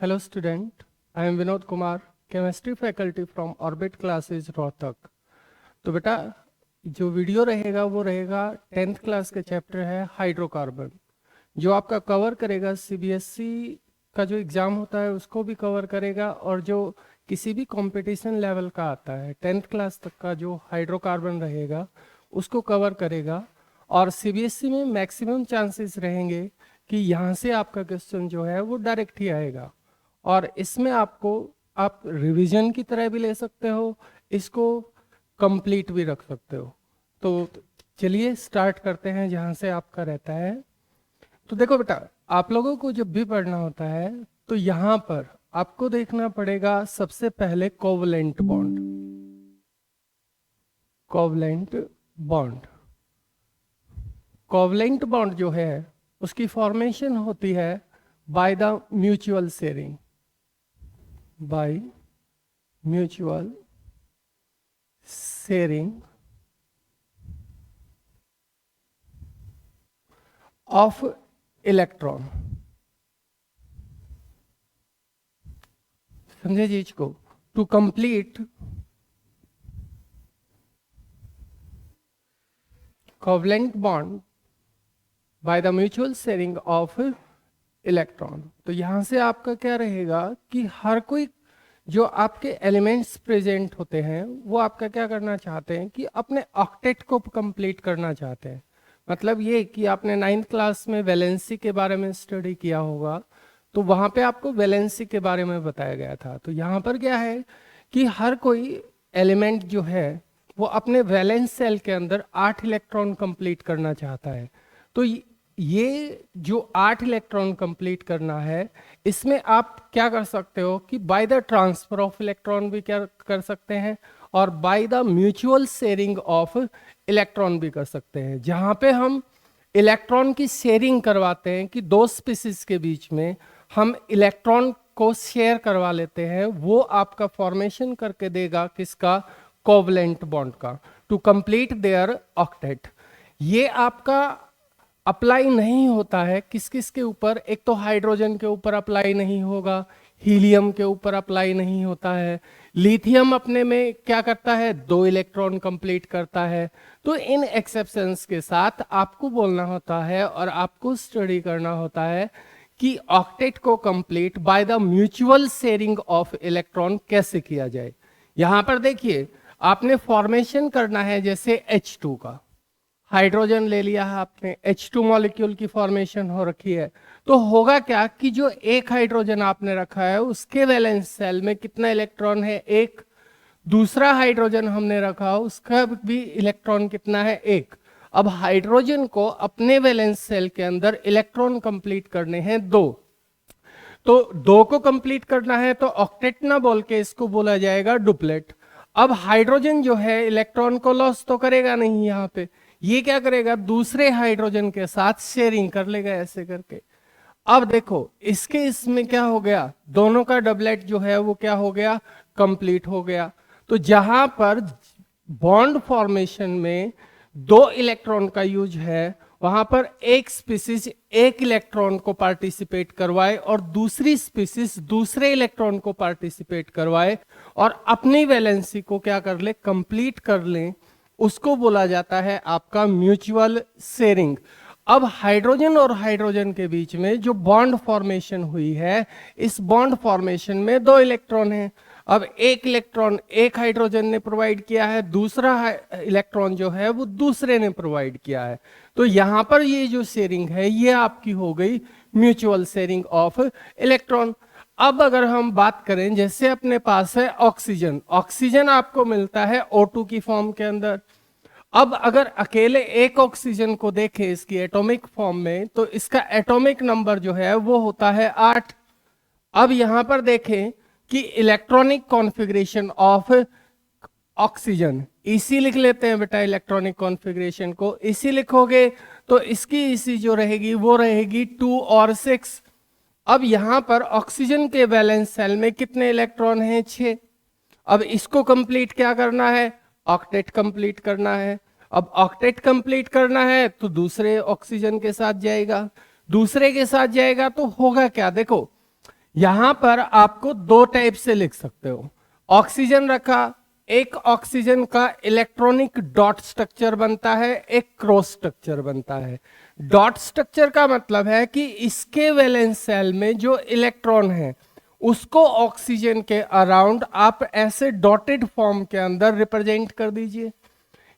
Hello student, I am Vinod Kumar, chemistry faculty from orbit classes Rohtak. तो बेटा, जो वीडियो रहेगा वो रहेगा 10th क्लास के चैप्टर है हाइड्रोकार्बन, जो आपका कवर करेगा सीबीएसई का जो एग्ज़ाम होता है उसको भी कवर करेगा, और जो किसी भी कंपटीशन लेवल का आता है 10th क्लास तक का जो हाइड्रोकार्बन रहेगा उसको कवर करेगा। और सीबीएसई में मैक्सिमम चांसेस रहेंगे कि यहाँ से आपका क्वेश्चन जो है वो डायरेक्ट ही आएगा, और इसमें आपको आप रिवीजन की तरह भी ले सकते हो, इसको कंप्लीट भी रख सकते हो। तो चलिए स्टार्ट करते हैं जहाँ से आपका रहता है। तो देखो बेटा, आप लोगों को जब भी पढ़ना होता है तो यहाँ पर आपको देखना पड़ेगा सबसे पहले covalent bond. Covalent bond, covalent bond जो है उसकी फॉर्मेशन होती है by the mutual sharing, by mutual sharing of electron. समझे चीज को? To complete covalent bond by the mutual sharing of electron. तो यहां से आपका क्या रहेगा कि हर कोई जो आपके एलिमेंट्स प्रेजेंट होते हैं वो आपका क्या करना चाहते हैं कि अपने ऑक्टेट को कंप्लीट करना चाहते हैं। मतलब ये कि आपने 9th क्लास में वैलेंसी के बारे में स्टडी किया होगा, तो वहां पे आपको वैलेंसी के बारे में बताया गया था। तो यहाँ पर क्या है कि हर कोई एलिमेंट जो है वो अपने वैलेंस सेल के अंदर 8 इलेक्ट्रॉन कंप्लीट करना चाहता है। तो ये जो 8 इलेक्ट्रॉन कंप्लीट करना है, इसमें आप क्या कर सकते हो कि by the transfer of electron भी क्या कर सकते हैं, और bye the mutual sharing of electron भी कर सकते हैं। जहां पे हम इलेक्ट्रॉन की शेयरिंग करवाते हैं कि दो स्पीसीज के बीच में हम इलेक्ट्रॉन को शेयर करवा लेते हैं, वो आपका फॉर्मेशन करके देगा किसका? कोवलेंट बॉन्ड का, टू कंप्लीट देयर ऑक्टेट। ये आपका अप्लाई नहीं होता है किस किस के ऊपर? एक तो हाइड्रोजन के ऊपर अप्लाई नहीं होगा, हीलियम के ऊपर अप्लाई नहीं होता है, लिथियम अपने में क्या करता है? 2 इलेक्ट्रॉन कंप्लीट करता है। तो इन एक्सेप्शंस के साथ आपको बोलना होता है और आपको स्टडी करना होता है कि ऑक्टेट को complete bye the mutual sharing of electron कैसे किया जाए। यहां पर देखिए, आपने फॉर्मेशन करना है जैसे H2 का, हाइड्रोजन ले लिया है आपने, H2 मॉलिक्यूल की फॉर्मेशन हो रखी है। तो होगा क्या कि जो एक हाइड्रोजन आपने रखा है उसके वैलेंस सेल में कितना इलेक्ट्रॉन है? 1। दूसरा हाइड्रोजन हमने रखा उसका भी इलेक्ट्रॉन कितना है? 1। अब हाइड्रोजन को अपने वैलेंस सेल के अंदर इलेक्ट्रॉन कंप्लीट करने हैं 2। तो 2 को कंप्लीट करना है तो ऑक्टेट ना बोल के इसको बोला जाएगा डुप्लेट। अब हाइड्रोजन जो है इलेक्ट्रॉन को लॉस तो करेगा नहीं, यहाँ पे ये क्या करेगा? दूसरे हाइड्रोजन के साथ शेयरिंग कर लेगा ऐसे करके। अब देखो इसके इसमें क्या हो गया? दोनों का डबलेट जो है वो क्या हो गया? कंप्लीट हो गया। तो जहां पर बॉन्ड फॉर्मेशन में 2 इलेक्ट्रॉन का यूज है, वहां पर एक स्पीसीज 1 इलेक्ट्रॉन को पार्टिसिपेट करवाए और दूसरी स्पीसीज दूसरे इलेक्ट्रॉन को पार्टिसिपेट करवाए और अपनी वैलेंसी को क्या कर ले? कंप्लीट कर ले, उसको बोला जाता है आपका म्यूचुअल शेयरिंग। अब हाइड्रोजन और हाइड्रोजन के बीच में जो बॉन्ड फॉर्मेशन हुई है, इस बॉन्ड फॉर्मेशन में 2 इलेक्ट्रॉन हैं। अब 1 इलेक्ट्रॉन एक हाइड्रोजन ने प्रोवाइड किया है, दूसरा इलेक्ट्रॉन जो है वो दूसरे ने प्रोवाइड किया है। तो यहां पर ये जो शेयरिंग है ये आपकी हो गई म्यूचुअल शेयरिंग ऑफ इलेक्ट्रॉन। अब अगर हम बात करें, जैसे अपने पास है ऑक्सीजन, ऑक्सीजन आपको मिलता है O2 की फॉर्म के अंदर। अब अगर अकेले एक ऑक्सीजन को देखें इसकी एटॉमिक फॉर्म में, तो इसका एटॉमिक नंबर जो है वो होता है 8। अब यहां पर देखें कि इलेक्ट्रॉनिक कॉन्फ़िगरेशन ऑफ ऑक्सीजन, इसी लिख लेते हैं बेटा, इलेक्ट्रॉनिक कॉन्फ़िगरेशन को इसी लिखोगे तो इसकी इसी जो रहेगी वो रहेगी 2 और 6। अब यहां पर ऑक्सीजन के वैलेंस सेल में कितने इलेक्ट्रॉन हैं? 6। अब इसको कंप्लीट क्या करना है? ऑक्टेट कंप्लीट करना है। अब ऑक्टेट कंप्लीट करना है तो दूसरे ऑक्सीजन के साथ जाएगा, दूसरे के साथ जाएगा तो होगा क्या? देखो यहां पर आपको दो टाइप से लिख सकते हो। ऑक्सीजन रखा, एक ऑक्सीजन का इलेक्ट्रॉनिक डॉट स्ट्रक्चर बनता है, एक क्रॉस स्ट्रक्चर बनता है। डॉट स्ट्रक्चर का मतलब है कि इसके वैलेंस सेल में जो इलेक्ट्रॉन है उसको ऑक्सीजन के अराउंड आप ऐसे डॉटेड फॉर्म के अंदर रिप्रेजेंट कर दीजिए।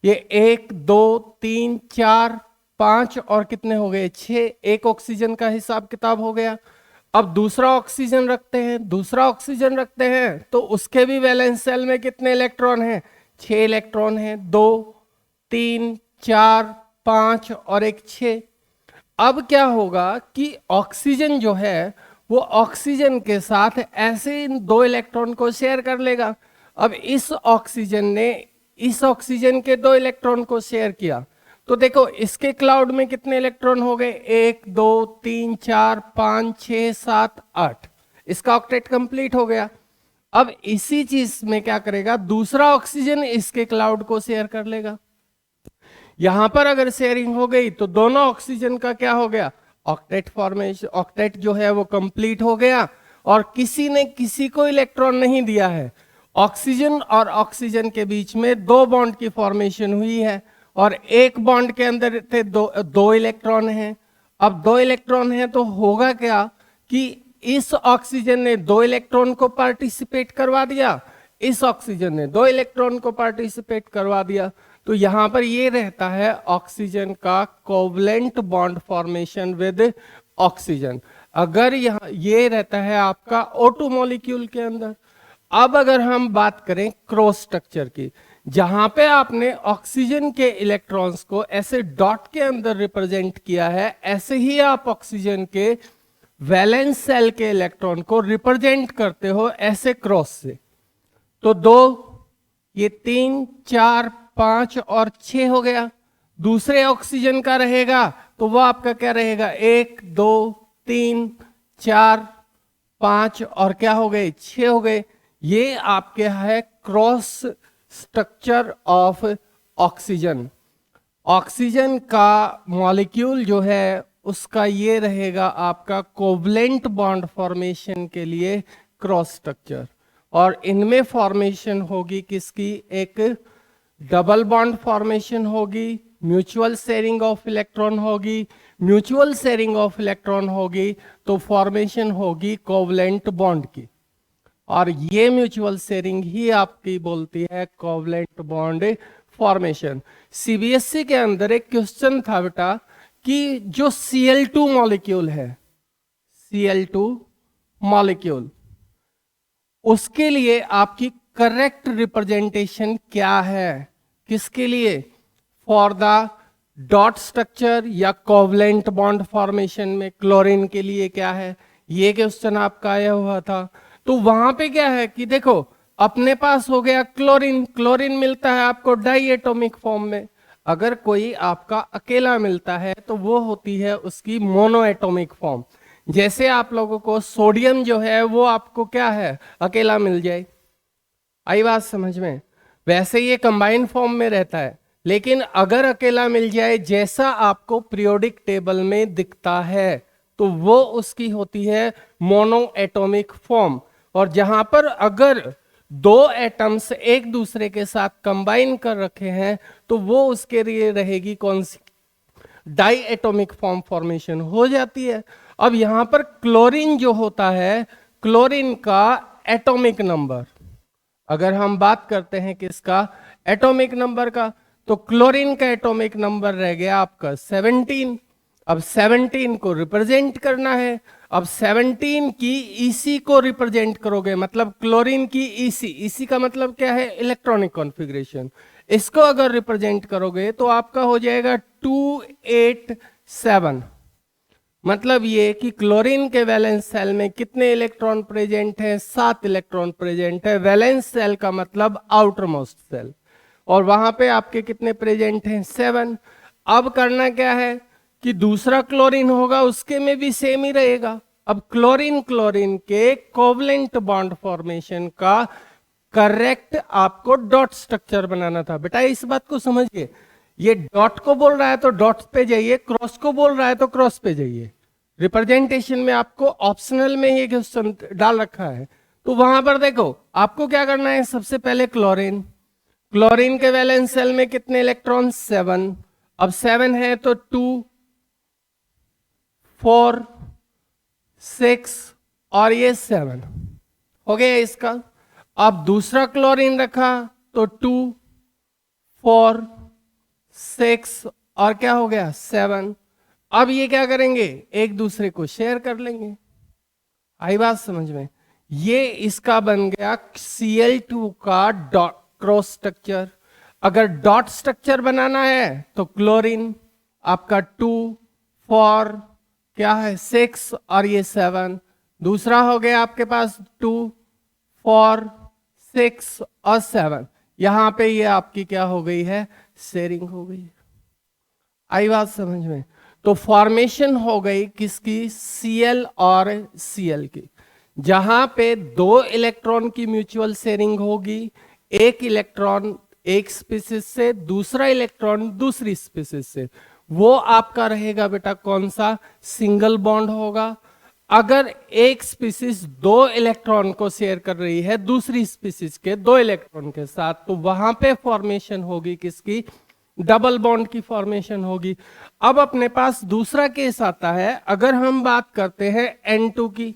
ये 1 2 3 4 5 और कितने हो गए 6, एक ऑक्सीजन का हिसाब किताब हो गया। अब दूसरा ऑक्सीजन रखते हैं तो उसके भी वैलेंस सेल में कितने इलेक्ट्रॉन हैं, 6 इलेक्ट्रॉन हैं, 2 3 4 5 और एक 6। अब क्या होगा कि ऑक्सीजन जो है वो ऑक्सीजन के साथ ऐसे इन 2 इलेक्ट्रॉन को शेयर कर लेगा। अब इस ऑक्सीजन ने इस ऑक्सीजन के 2 इलेक्ट्रॉन को शेयर किया तो देखो इसके क्लाउड में कितने इलेक्ट्रॉन हो गए, 1 2 3 4 5 6 7 8, इसका ऑक्टेट कंप्लीट हो गया। अब इसी चीज में क्या करेगा, दूसरा ऑक्सीजन इसके क्लाउड को शेयर कर लेगा। यहां पर अगर शेयरिंग हो गई तो दोनों ऑक्सीजन का क्या हो गया, ऑक्टेट फॉर्मेशन, ऑक्टेट जो है वो कंप्लीट हो गया और किसी ने किसी को इलेक्ट्रॉन नहीं दिया है। ऑक्सीजन और ऑक्सीजन के बीच में 2 बॉन्ड की फॉर्मेशन हुई है और एक बॉन्ड के अंदर थे दो इलेक्ट्रॉन हैं। अब 2 इलेक्ट्रॉन हैं तो होगा क्या कि इस ऑक्सीजन ने 2 इलेक्ट्रॉन को पार्टिसिपेट करवा दिया, इस ऑक्सीजन ने 2 इलेक्ट्रॉन को पार्टिसिपेट करवा दिया। तो यहां पर ये रहता है ऑक्सीजन का covalent bond formation with oxygen. अगर यहां ये रहता है आपका O2 मॉलिक्यूल के अंदर। अब अगर हम बात करें क्रॉस स्ट्रक्चर की, जहां पे आपने ऑक्सीजन के इलेक्ट्रॉन्स को ऐसे डॉट के अंदर रिप्रेजेंट किया है, ऐसे ही आप ऑक्सीजन के वैलेंस सेल के इलेक्ट्रॉन को रिप्रेजेंट करते हो ऐसे क्रॉस से। तो 2, ये 3 4 5 और 6 हो गया। दूसरे ऑक्सीजन का रहेगा तो वो आपका क्या रहेगा, 1 2 3 4 5 और क्या हो गए 6 हो गए। ये आपके है cross structure of oxygen. Oxygen का मॉलिक्यूल जो है उसका ये रहेगा आपका कोवलेंट बॉन्ड फॉर्मेशन के लिए क्रॉस स्ट्रक्चर, और इनमें फॉर्मेशन होगी किसकी, एक डबल बॉन्ड फॉर्मेशन होगी, म्यूचुअल शेयरिंग ऑफ इलेक्ट्रॉन होगी, म्यूचुअल शेयरिंग ऑफ इलेक्ट्रॉन होगी तो फॉर्मेशन होगी कोवलेंट बॉन्ड की, और ये म्यूचुअल शेयरिंग ही आपकी बोलती है कोवलेंट बॉन्ड फॉर्मेशन। सीबीएसई के अंदर एक क्वेश्चन था बेटा कि जो Cl2 मॉलिक्यूल है, Cl2 मॉलिक्यूल, उसके लिए आपकी करेक्ट रिप्रेजेंटेशन क्या है, किसके लिए, फॉर द डॉट स्ट्रक्चर या कोवलेंट बॉन्ड फॉर्मेशन में क्लोरीन के लिए क्या है, ये क्वेश्चन आपका आया हुआ था। तो वहां पे क्या है कि देखो अपने पास हो गया क्लोरीन, क्लोरीन मिलता है आपको डाई एटॉमिक फॉर्म में। अगर कोई आपका अकेला मिलता है तो वो होती है उसकी मोनो एटॉमिक फॉर्म। जैसे आप लोगों को सोडियम जो है वो आपको क्या है, अकेला मिल जाए, आई बात समझ में, वैसे ये कंबाइन फॉर्म में रहता है। लेकिन अगर अकेला मिल जाए जैसा आपको पीरियोडिक टेबल में दिखता है तो वो उसकी होती है मोनो एटॉमिक फॉर्म। और जहां पर अगर 2 एटम्स एक दूसरे के साथ कंबाइन कर रखे हैं तो वो उसके लिए रहेगी कौन सी, डाई एटॉमिक फॉर्म फॉर्मेशन हो जाती है। अब यहां पर क्लोरीन जो होता है, क्लोरीन का एटॉमिक नंबर, अगर हम बात करते हैं किसका, एटॉमिक नंबर का, तो क्लोरीन का एटॉमिक नंबर रह गया आपका 17। अब 17 को रिप्रेजेंट करना है। अब 17 की ईसी को रिप्रेजेंट करोगे, मतलब क्लोरीन की ईसी, ईसी का मतलब क्या है, इलेक्ट्रॉनिक कॉन्फ़िगरेशन, इसको अगर रिप्रेजेंट करोगे तो आपका हो जाएगा 287। मतलब ये कि क्लोरीन के वैलेंस सेल में कितने इलेक्ट्रॉन प्रेजेंट हैं, 7 इलेक्ट्रॉन प्रेजेंट है। वैलेंस सेल का मतलब आउटर मोस्ट सेल, और वहां पे आपके कितने प्रेजेंट हैं, 7। अब करना क्या है कि दूसरा क्लोरीन होगा उसके में भी सेम ही रहेगा। अब क्लोरीन क्लोरीन के कोवलेंट बॉन्ड फॉर्मेशन का करेक्ट आपको डॉट स्ट्रक्चर बनाना था। बेटा इस बात को समझिए, ये डॉट को बोल रहा है तो डॉट पे जाइए, क्रॉस को बोल रहा है तो क्रॉस पे जाइए, रिप्रेजेंटेशन में आपको ऑप्शनल में ये क्वेश्चन डाल रखा है, तो वहां पर देखो आपको क्या करना है। सबसे पहले क्लोरीन, क्लोरीन के वैलेंस शेल में कितने इलेक्ट्रॉन? 7। अब 7 है तो 2, 4, 6 और ये 7 हो गया इसका। अब दूसरा क्लोरीन रखा तो 2, 4, 6 और क्या हो गया? 7। अब ये क्या करेंगे? एक दूसरे को शेयर कर लेंगे। आई बात समझ में? ये इसका बन गया Cl2 का डॉट क्रॉस स्ट्रक्चर। अगर डॉट स्ट्रक्चर बनाना है तो क्लोरीन आपका 2, 4 क्या है 6 और ये 7। दूसरा हो गया आपके पास 2, 4, 6 और 7। यहां पे ये आपकी क्या हो गई है? शेयरिंग हो गई। आई बात समझ में? तो फॉर्मेशन हो गई किसकी? Cl और Cl की, जहां पे 2 इलेक्ट्रॉन की म्यूचुअल शेयरिंग होगी। एक इलेक्ट्रॉन एक स्पीसीज से, दूसरा इलेक्ट्रॉन दूसरी स्पीसीज से। वो आपका रहेगा बेटा कौन सा? सिंगल बॉन्ड होगा। अगर एक स्पीसीज 2 इलेक्ट्रॉन को शेयर कर रही है दूसरी स्पीसीज के 2 इलेक्ट्रॉन के साथ, तो वहां पे फॉर्मेशन होगी किसकी? डबल बॉन्ड की फॉर्मेशन होगी। अब अपने पास दूसरा केस आता है, अगर हम बात करते हैं N2 की,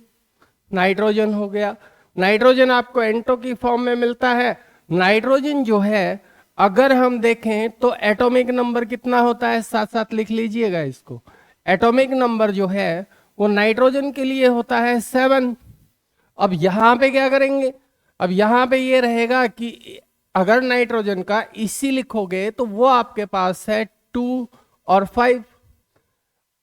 नाइट्रोजन हो गया। नाइट्रोजन आपको N2 की फॉर्म में मिलता है। नाइट्रोजन जो है अगर हम देखें तो एटॉमिक नंबर कितना होता है? साथ साथ लिख लीजिएगा इसको। एटॉमिक नंबर जो है वो नाइट्रोजन के लिए होता है 7। अब यहां पे क्या करेंगे? अब यहां पे ये रहेगा कि अगर नाइट्रोजन का इसी लिखोगे तो वो आपके पास है 2 और 5।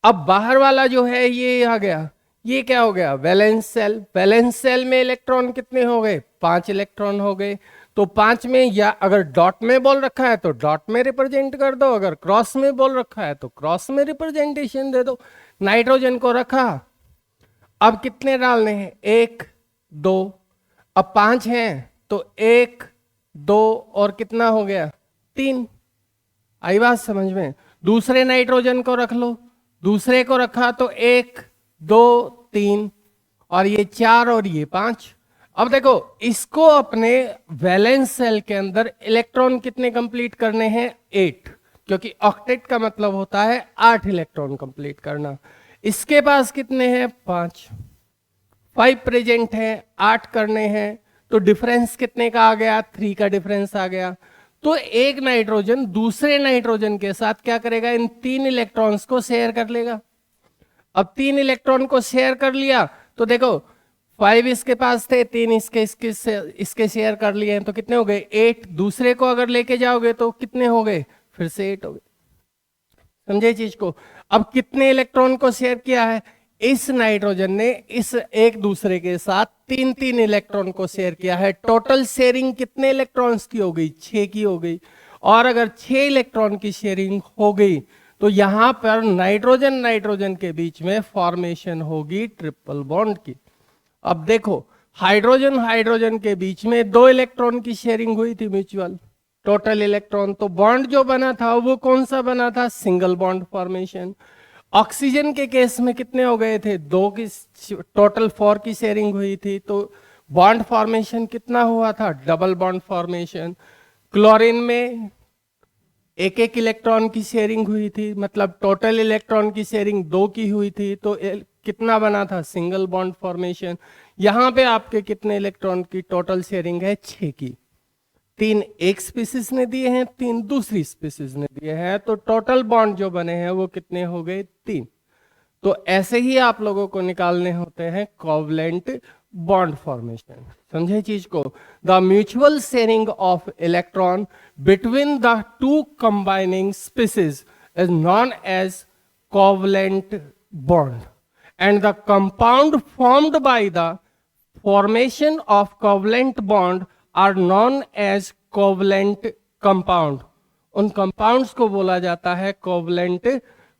अब बाहर वाला जो है ये आ गया, ये क्या हो गया? Valence shell. वैलेंस सेल में इलेक्ट्रॉन कितने हो गए? 5 इलेक्ट्रॉन हो गए। तो 5 में, या अगर डॉट में बोल रखा है तो डॉट में रिप्रेजेंट कर दो, अगर क्रॉस में बोल रखा है तो क्रॉस में रिप्रेजेंटेशन दे दो। नाइट्रोजन को रखा। अब कितने डालने हैं? 1, 2। अब 5 हैं तो 1, 2 और कितना हो गया? 3। आई बात समझ में? दूसरे नाइट्रोजन को रख लो। दूसरे को रखा तो 1, 2, 3 और ये 4 और ये 5। अब देखो इसको अपने वैलेंस सेल के अंदर इलेक्ट्रॉन कितने कंप्लीट करने हैं? 8, क्योंकि ऑक्टेट का मतलब होता है 8 इलेक्ट्रॉन कंप्लीट करना। इसके पास कितने हैं? 5 प्रेजेंट है, 8 करने हैं, तो डिफरेंस कितने का आ गया? 3 का डिफरेंस आ गया। तो एक नाइट्रोजन दूसरे नाइट्रोजन के साथ क्या करेगा? इन 3 इलेक्ट्रॉन्स को शेयर कर लेगा। अब 3 इलेक्ट्रॉन को शेयर कर लिया तो देखो 5 इसके पास थे, 3 इसके शेयर कर लिए हैं, तो कितने हो गए? 8। दूसरे को अगर लेके जाओगे तो कितने हो गए? फिर से 8 हो गए। समझे चीज को? अब कितने इलेक्ट्रॉन को शेयर किया है? इस नाइट्रोजन ने इस एक दूसरे के साथ 3 इलेक्ट्रॉन को शेयर किया है। टोटल शेयरिंग कितने इलेक्ट्रॉन्स की हो गई? 6 की हो गई। और अगर 6 इलेक्ट्रॉन की शेयरिंग हो गई तो यहां पर नाइट्रोजन नाइट्रोजन के बीच में फॉर्मेशन होगी ट्रिपल बॉन्ड की। अब देखो हाइड्रोजन हाइड्रोजन के बीच में 2 इलेक्ट्रॉन की शेयरिंग हुई थी म्यूचुअल, टोटल इलेक्ट्रॉन। तो बॉन्ड जो बना था वो कौन सा बना था? Single bond formation. ऑक्सीजन के केस में कितने हो गए थे? 2 की, टोटल 4 की शेयरिंग हुई थी, तो बॉन्ड फॉर्मेशन कितना हुआ था? Double bond formation. क्लोरीन में एक एक इलेक्ट्रॉन की शेयरिंग हुई थी, मतलब टोटल इलेक्ट्रॉन की शेयरिंग 2 की हुई थी, तो कितना बना था? Single bond formation. यहां पे आपके कितने इलेक्ट्रॉन की टोटल शेयरिंग है? 6 की। 3 एक स्पीसीज ने दिए हैं, 3 दूसरी स्पीसीज ने दिए हैं, तो टोटल बॉन्ड जो बने हैं वो कितने हो गए? 3। तो ऐसे ही आप लोगों को निकालने होते हैं कोवलेंट बॉन्ड फॉर्मेशन। समझे चीज को? The mutual sharing of electron between the 2 combining species is known as covalent bond, and the compound formed by the formation of covalent bond are known as covalent compound. उन compounds को बोला जाता है covalent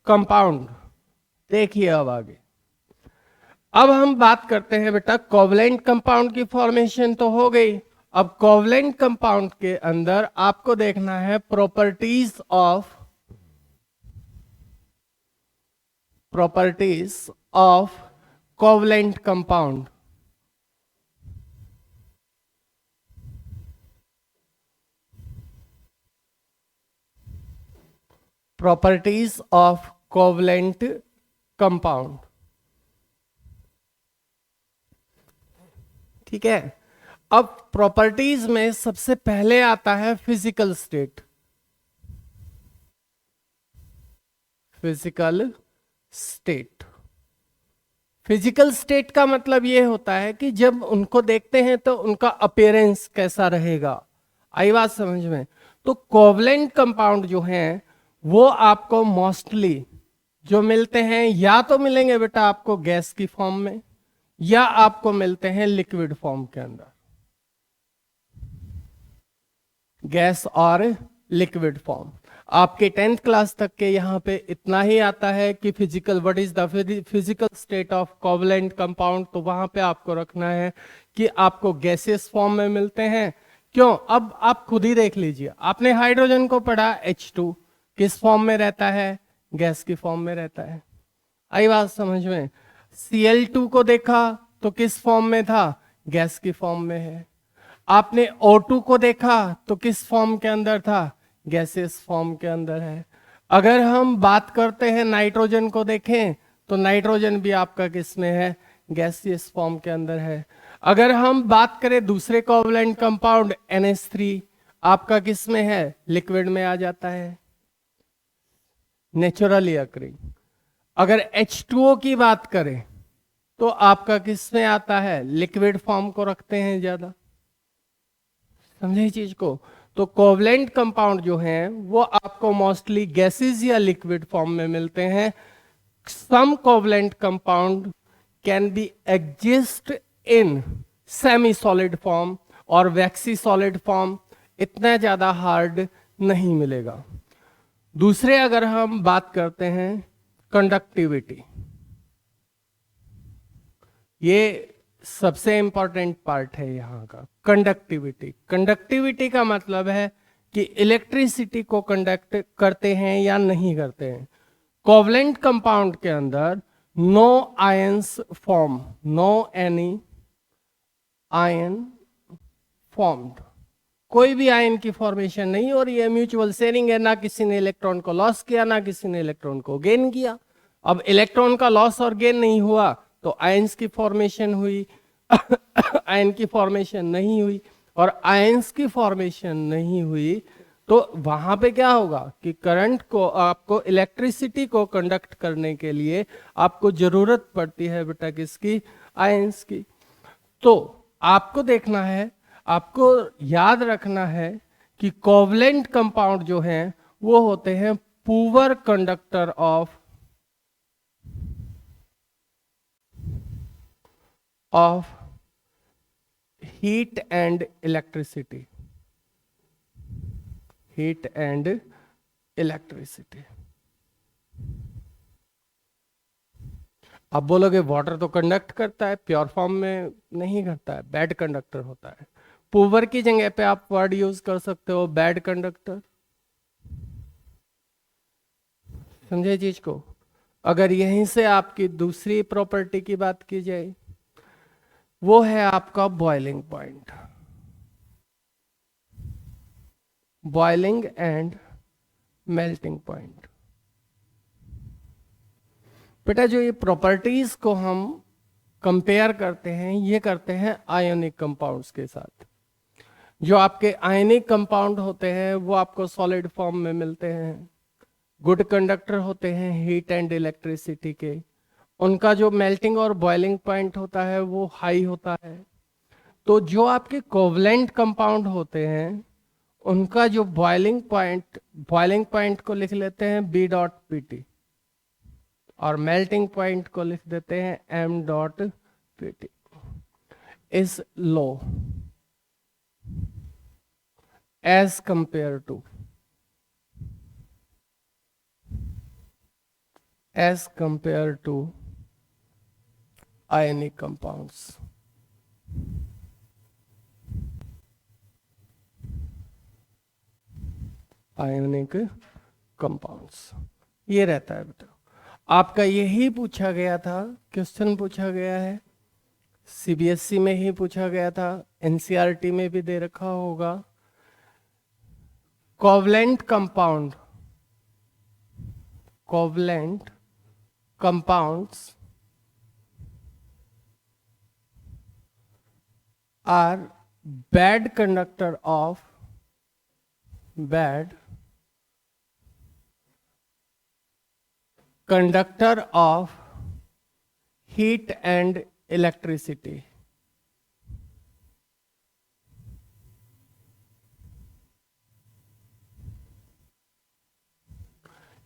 compound. देखिए अब आगे, अब हम बात करते हैं बेटा कोवलेंट कंपाउंड की फॉर्मेशन तो हो गई। अब कोवलेंट कंपाउंड के अंदर आपको देखना है properties of properties of covalent compound. Properties of covalent compound. ठीक है, अब प्रॉपर्टीज में सबसे पहले आता है physical state. Physical state. Physical state का मतलब ये होता है कि जब उनको देखते हैं तो उनका अपीयरेंस कैसा रहेगा. आई बात समझ में. तो कोवलेंट कंपाउंड जो हैं वो आपको मोस्टली जो मिलते हैं या तो मिलेंगे बेटा आपको गैस की फॉर्म में या आपको मिलते हैं लिक्विड फॉर्म के अंदर. गैस और लिक्विड फॉर्म. आपके 10th क्लास तक के यहाँ पे इतना ही आता है कि physical, what is the physical state of covalent compound. तो वहां पे आपको रखना है कि आपको गैसेस फॉर्म में मिलते हैं. क्यों, अब आप खुद ही देख लीजिए. आपने हाइड्रोजन को पढ़ा, H2 किस फॉर्म में रहता है, गैस की फॉर्म में रहता है. आई बात समझ में. Cl2 को देखा तो किस फॉर्म में था, गैस की फॉर्म में है. आपने O2 को देखा तो किस फॉर्म के अंदर था, गैसेस फॉर्म के अंदर है. अगर हम बात करते हैं नाइट्रोजन को देखें तो नाइट्रोजन भी आपका किस में है, गैसियस फॉर्म के अंदर है. अगर हम बात करें दूसरे कोवलेंट कंपाउंड NH3 आपका किस में है, लिक्विड में आ जाता है, नेचुरली अकरिंग. अगर H2O की बात करें तो आपका किस में आता है, लिक्विड फॉर्म को रखते हैं ज्यादा. समझे चीज को. तो कोवलेंट कंपाउंड जो हैं वो आपको मोस्टली गैसेस या लिक्विड फॉर्म में मिलते हैं. Some covalent compound can be exist in semi solid form और वैक्सी सॉलिड फॉर्म. इतना ज्यादा हार्ड नहीं मिलेगा. दूसरे अगर हम बात करते हैं कंडक्टिविटी, ये सबसे इंपॉर्टेंट पार्ट है यहाँ का. कंडक्टिविटी. कंडक्टिविटी का मतलब है कि इलेक्ट्रिसिटी को कंडक्ट करते हैं या नहीं करते हैं. कोवलेंट कंपाउंड के अंदर no ions form, no any ion formed. कोई भी आयन की फॉर्मेशन नहीं हो रही है. म्यूचुअल शेयरिंग है, ना किसी ने इलेक्ट्रॉन को लॉस किया ना किसी ने इलेक्ट्रॉन को गेन किया. अब इलेक्ट्रॉन का लॉस और गेन नहीं हुआ तो आयंस की फॉर्मेशन हुई. आयन की फॉर्मेशन नहीं हुई और आयंस की फॉर्मेशन नहीं हुई तो वहां पे क्या होगा कि करंट को, आपको इलेक्ट्रिसिटी को कंडक्ट करने के लिए आपको जरूरत पड़ती है बेटा किसकी, आयंस की. तो आपको देखना है, आपको याद रखना है कि कोवलेंट कंपाउंड जो हैं वो होते हैं poor conductor of heat and electricity. Heat and electricity. अब बोलोगे वाटर तो कंडक्ट करता है, प्योर फॉर्म में नहीं करता है, बैड कंडक्टर होता है. पुअर की जगह पे आप वर्ड यूज कर सकते हो बैड कंडक्टर. समझे चीज को. अगर यहीं से आपकी दूसरी प्रॉपर्टी की बात की जाए वो है आपका boiling point. Boiling and melting point. बेटा जो ये प्रॉपर्टीज को हम कंपेयर करते हैं ये करते हैं आयोनिक कंपाउंड्स के साथ. जो आपके आयनिक कंपाउंड होते हैं वो आपको सॉलिड फॉर्म में मिलते हैं, गुड कंडक्टर होते हैं हीट एंड इलेक्ट्रिसिटी के. उनका जो मेल्टिंग और बॉइलिंग पॉइंट होता है वो हाई होता है. तो जो आपके कोवलेंट कंपाउंड होते हैं उनका जो बॉइलिंग पॉइंट को लिख लेते हैं B.Pt और मेल्टिंग पॉइंट को लिख देते हैं M.Pt is low as compared to ionic compounds. Ionic compounds ये रहता है बेटा. आपका यही पूछा गया था, क्वेश्चन पूछा गया है, सीबीएसई में ही पूछा गया था, एनसीईआरटी में भी दे रखा होगा। Covalent compound, covalent compounds are bad conductor of heat and electricity.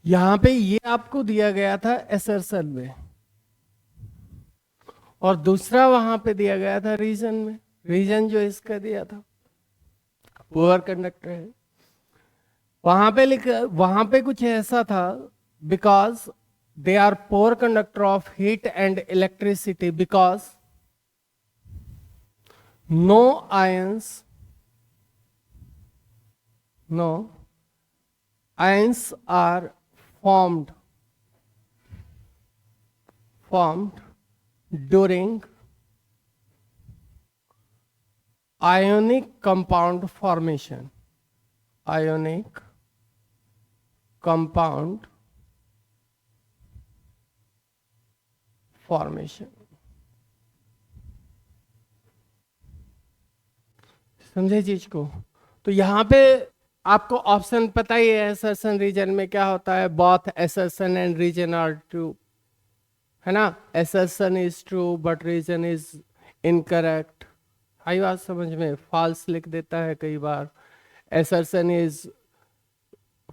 यहां पे ये आपको दिया गया था एसर्शन में, और दूसरा वहां पे दिया गया था रीजन में। रीजन जो इसका दिया था पुअर कंडक्टर है, वहां पे कुछ ऐसा था, because they are poor conductor of heat and electricity because no ions are formed during ionic compound formation. Ionic compound formation. समझे चीज को? तो यहां पे आपको ऑप्शन पता ही है, एसर्शन रीजन में क्या होता है, both assertion and reason are true, है ना। Assertion is true but reason is incorrect. आई बात समझ में? फॉल्स लिख देता है कई बार, assertion is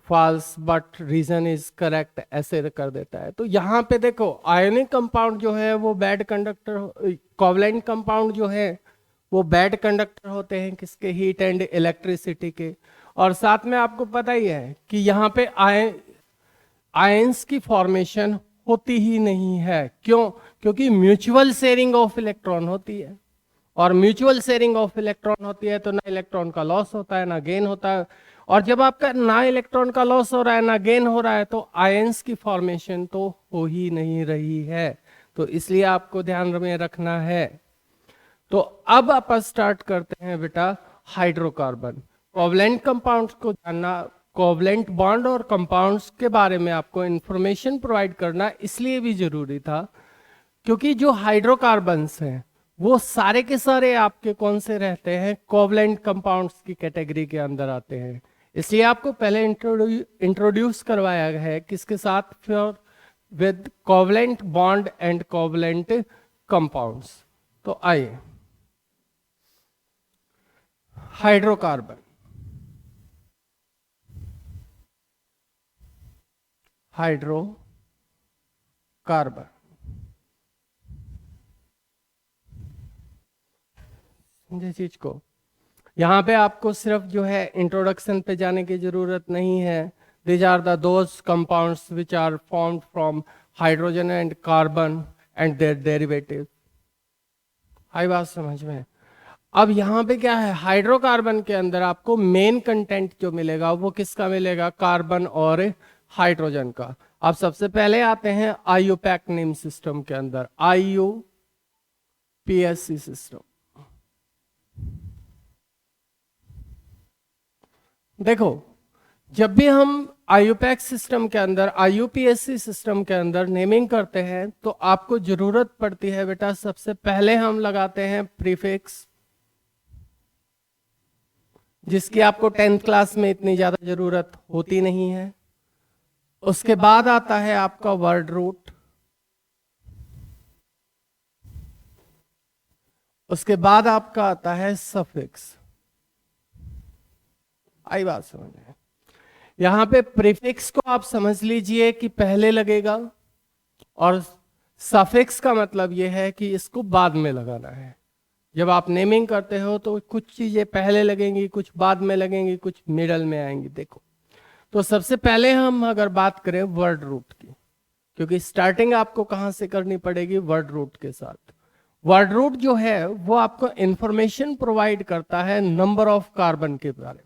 false but reason is correct, ऐसे कर देता है। तो यहाँ पे देखो आयनिक कंपाउंड जो है वो बैड कंडक्टर, कोवलेंट कंपाउंड जो है वो बैड कंडक्टर होते हैं किसके, हीट एंड इलेक्ट्रिसिटी के। और साथ में आपको पता ही है कि यहाँ पे आयंस की फॉर्मेशन होती ही नहीं है। क्यों? क्योंकि म्यूचुअल शेयरिंग ऑफ इलेक्ट्रॉन होती है, और म्यूचुअल शेयरिंग ऑफ इलेक्ट्रॉन होती है तो ना इलेक्ट्रॉन का लॉस होता है ना गेन होता है। और जब आपका ना इलेक्ट्रॉन का लॉस हो रहा है ना गेन हो रहा है तो आयंस की फॉर्मेशन तो हो ही नहीं रही है। तो इसलिए आपको ध्यान में रखना है। तो अब आप स्टार्ट करते हैं बेटा हाइड्रोकार्बन। कोवलेंट कंपाउंड्स को जानना, कोवलेंट बॉन्ड और कंपाउंड्स के बारे में आपको इंफॉर्मेशन प्रोवाइड करना इसलिए भी जरूरी था क्योंकि जो हाइड्रोकार्बन्स हैं वो सारे के सारे आपके कौन से रहते हैं, कोवलेंट कंपाउंड्स की कैटेगरी के अंदर आते हैं। इसलिए आपको पहले इंट्रोड्यूस करवाया है किसके साथ, फिर with covalent bond and covalent compounds. तो आइए हाइड्रोकार्बन, हाइड्रोकार्बन समझे चीज को? यहां पे आपको सिर्फ जो है इंट्रोडक्शन पे जाने की जरूरत नहीं है। These are the those compounds which are formed from hydrogen and carbon and their derivative. आई बात समझ में? अब यहां पे क्या है, हाइड्रोकार्बन के अंदर आपको मेन कंटेंट जो मिलेगा वो किसका मिलेगा, कार्बन और हाइड्रोजन का। अब सबसे पहले आते हैं आईयूपैक नेम सिस्टम के अंदर, IUPAC सिस्टम। देखो जब भी हम आईयूपैक सिस्टम के अंदर, IUPAC सिस्टम के अंदर नेमिंग करते हैं तो आपको जरूरत पड़ती है बेटा, सबसे पहले हम लगाते हैं प्रीफिक्स, जिसकी आपको 10th क्लास में इतनी ज्यादा जरूरत होती नहीं है। उसके बाद आता है आपका वर्ड रूट, उसके बाद आपका आता है सफिक्स। आई बात समझ में? यहां पे प्रीफिक्स को आप समझ लीजिए कि पहले लगेगा, और सफिक्स का मतलब यह है कि इसको बाद में लगाना है। जब आप नेमिंग करते हो तो कुछ चीजें पहले लगेंगी, कुछ बाद में लगेंगी, कुछ मिडल में आएंगी। देखो तो सबसे पहले हम अगर बात करें वर्ड रूट की, क्योंकि स्टार्टिंग आपको कहां से करनी पड़ेगी, वर्ड रूट के साथ। वर्ड रूट जो है वो आपको इंफॉर्मेशन प्रोवाइड करता है नंबर ऑफ कार्बन के बारे में।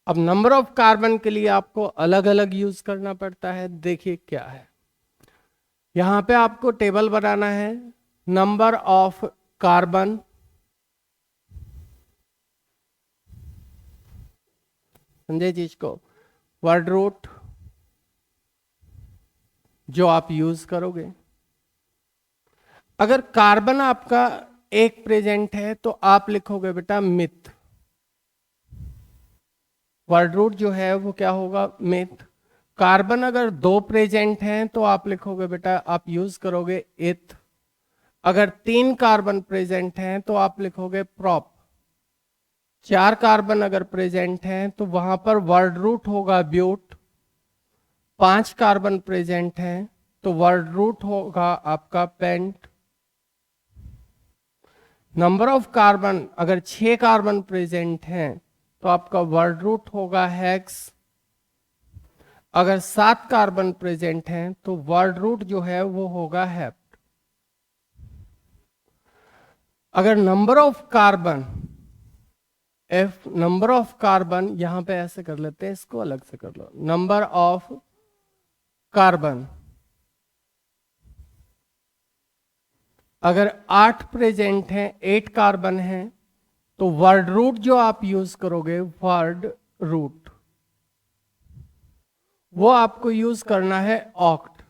अब नंबर ऑफ कार्बन के लिए आपको अलग अलग यूज करना पड़ता है। देखिए क्या है, यहां पे आपको टेबल बनाना है। नंबर ऑफ कार्बन, समझे चीज को, वर्ड रूट जो आप यूज करोगे। अगर कार्बन आपका एक प्रेजेंट है तो आप लिखोगे बेटा मिथ। वर्ड रूट जो है वो क्या होगा, मिथ। कार्बन अगर दो प्रेजेंट हैं तो आप लिखोगे बेटा, आप यूज करोगे इथ। अगर तीन कार्बन प्रेजेंट हैं तो आप लिखोगे प्रॉप। चार कार्बन अगर प्रेजेंट हैं तो वहां पर वर्ड रूट होगा ब्यूट। पांच कार्बन प्रेजेंट हैं तो वर्ड रूट होगा आपका पेंट। नंबर ऑफ कार्बन अगर 6 कार्बन प्रेजेंट हैं तो आपका वर्ड रूट होगा हेक्स। अगर 7 कार्बन प्रेजेंट हैं तो वर्ड रूट जो है वो होगा हेप्ट। अगर number of carbon, F number of carbon, यहां पे ऐसे कर लेते हैं, इसको अलग से कर लो। नंबर ऑफ कार्बन अगर 8 प्रेजेंट हैं, 8 कार्बन हैं, तो वर्ड रूट जो आप यूज करोगे, वर्ड रूट, वो आपको यूज करना है ऑक्ट।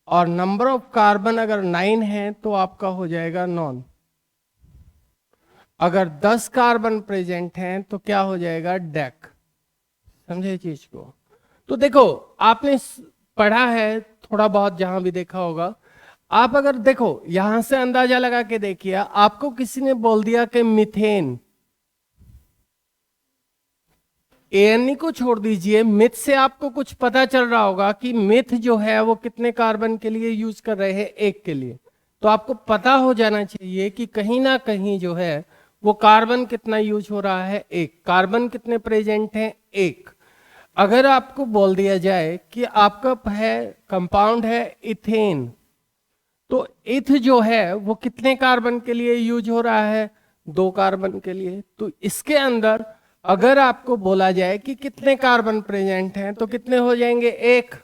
और नंबर ऑफ कार्बन अगर 9 है तो आपका हो जाएगा नॉन। अगर 10 कार्बन प्रेजेंट हैं तो क्या हो जाएगा, डेक। समझे चीज को? तो देखो, आपने पढ़ा है थोड़ा बहुत, जहां भी देखा होगा। आप अगर देखो यहां से अंदाजा लगा के देखिए, आपको किसी ने बोल दिया कि मीथेन, एएनई को छोड़ दीजिए, मिथ से आपको कुछ पता चल रहा होगा कि मिथ जो है वो कितने कार्बन के लिए यूज कर रहे हैं, एक के लिए। तो आपको पता हो जाना चाहिए कि कहीं ना कहीं जो है वो कार्बन कितना यूज हो रहा है, एक। कार्बन कितने प्रेजेंट हैं, एक। अगर आपको बोल दिया जाए कि आपका है कंपाउंड है इथेन, तो इथ जो है वो कितने कार्बन के लिए यूज हो रहा है, 2 कार्बन के लिए। तो इसके अंदर अगर आपको बोला जाए कि कितने कार्बन प्रेजेंट हैं तो कितने हो जाएंगे, एक।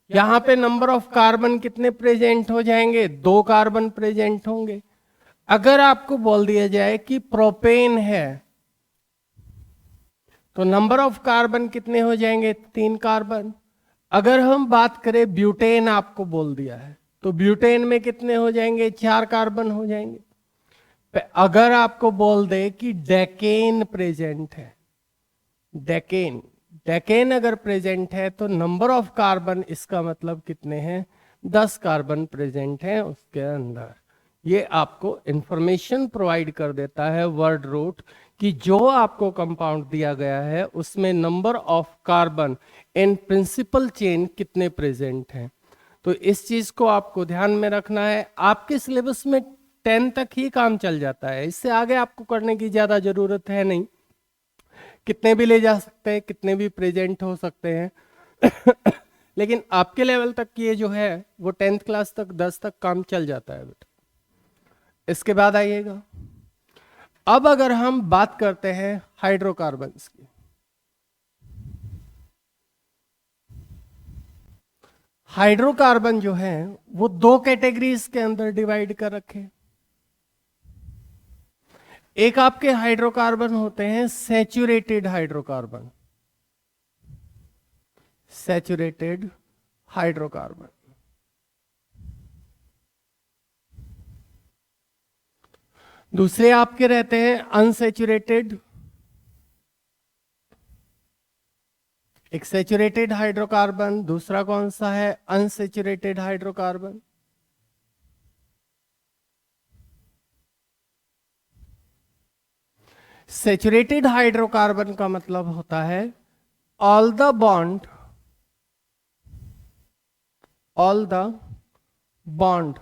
यहां पे नंबर ऑफ कार्बन कितने प्रेजेंट हो जाएंगे, 2 कार्बन प्रेजेंट होंगे। अगर आपको बोल दिया जाए कि प्रोपेन है तो नंबर ऑफ कार्बन कितने हो जाएंगे, 3 कार्बन। अगर हम बात करें ब्यूटेन, आपको बोल दिया है, तो ब्यूटेन में कितने हो जाएंगे, 4 कार्बन हो जाएंगे। अगर आपको बोल दे कि डेकेन प्रेजेंट है, डेकेन, डेकेन अगर प्रेजेंट है तो नंबर ऑफ कार्बन, इसका मतलब कितने हैं, 10 कार्बन प्रेजेंट हैं उसके अंदर। ये आपको इंफॉर्मेशन प्रोवाइड कर देता है वर्ड रूट, कि जो आपको कंपाउंड दिया गया है उसमें number of carbon in principle chain कितने प्रेजेंट हैं। तो इस चीज को आपको ध्यान में रखना है। आपके सिलेबस में 10 तक ही काम चल जाता है, इससे आगे आपको करने की ज्यादा जरूरत है नहीं। कितने भी ले जा सकते हैं, कितने भी प्रेजेंट हो सकते हैं लेकिन आपके लेवल तक ये जो है वो 10th क्लास तक, 10 तक काम चल जाता है बेटा। इसके बाद आइएगा, अब अगर हम बात करते हैं हाइड्रोकार्बन्स की। हाइड्रोकार्बन जो है वो 2 कैटेगरीज के अंदर डिवाइड कर रखे। एक आपके हाइड्रोकार्बन होते हैं सैचुरेटेड हाइड्रोकार्बन, सैचुरेटेड हाइड्रोकार्बन। दूसरे आपके रहते हैं अनसैचुरेटेड। एक सैचुरेटेड हाइड्रोकार्बन, दूसरा कौन सा है, अनसैचुरेटेड हाइड्रोकार्बन। सैचुरेटेड हाइड्रोकार्बन का मतलब होता है all the bond, all the bond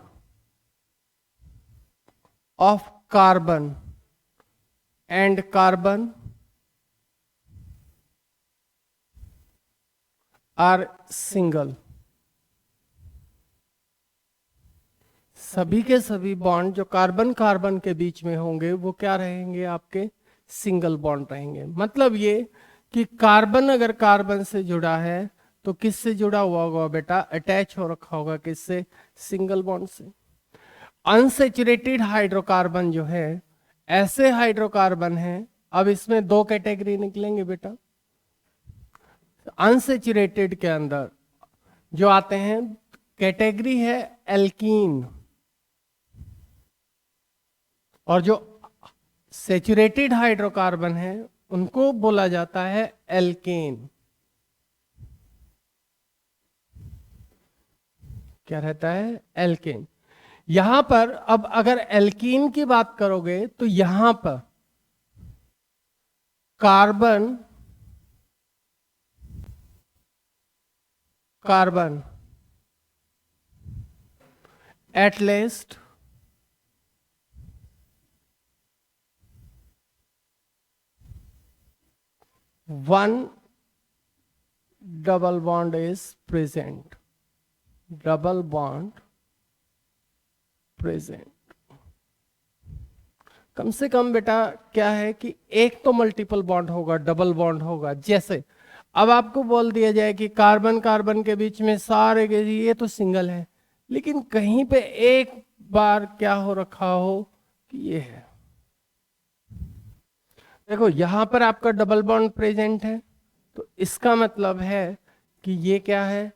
of carbon and carbon are single. सभी के सभी बॉन्ड जो कार्बन कार्बन के बीच में होंगे वो क्या रहेंगे, आपके सिंगल बॉन्ड रहेंगे। मतलब ये कि कार्बन अगर कार्बन से जुड़ा है तो किससे जुड़ा हुआ होगा बेटा, अटैच हो रखा होगा किससे, सिंगल बॉन्ड से। अनसेचुरेटेड हाइड्रोकार्बन जो है, ऐसे हाइड्रोकार्बन है, अब इसमें दो कैटेगरी निकलेंगे बेटा। अनसेचुरेटेड के अंदर जो आते हैं कैटेगरी है एल्कीन, और जो सेचुरेटेड हाइड्रोकार्बन है उनको बोला जाता है एल्केन। क्या रहता है, एल्केन। यहां पर अब अगर एल्कीन की बात करोगे तो यहां पर carbon carbon at least one double bond is present, double bond present। कम से कम बेटा क्या है कि एक तो मल्टीपल बॉन्ड होगा, डबल बॉन्ड होगा। जैसे अब आपको बोल दिया जाए कि कार्बन कार्बन के बीच में सारे के ये तो सिंगल है, लेकिन कहीं पे एक बार क्या हो रखा हो कि ये है, देखो यहां पर आपका डबल बॉन्ड प्रेजेंट है, तो इसका मतलब है कि ये क्या है,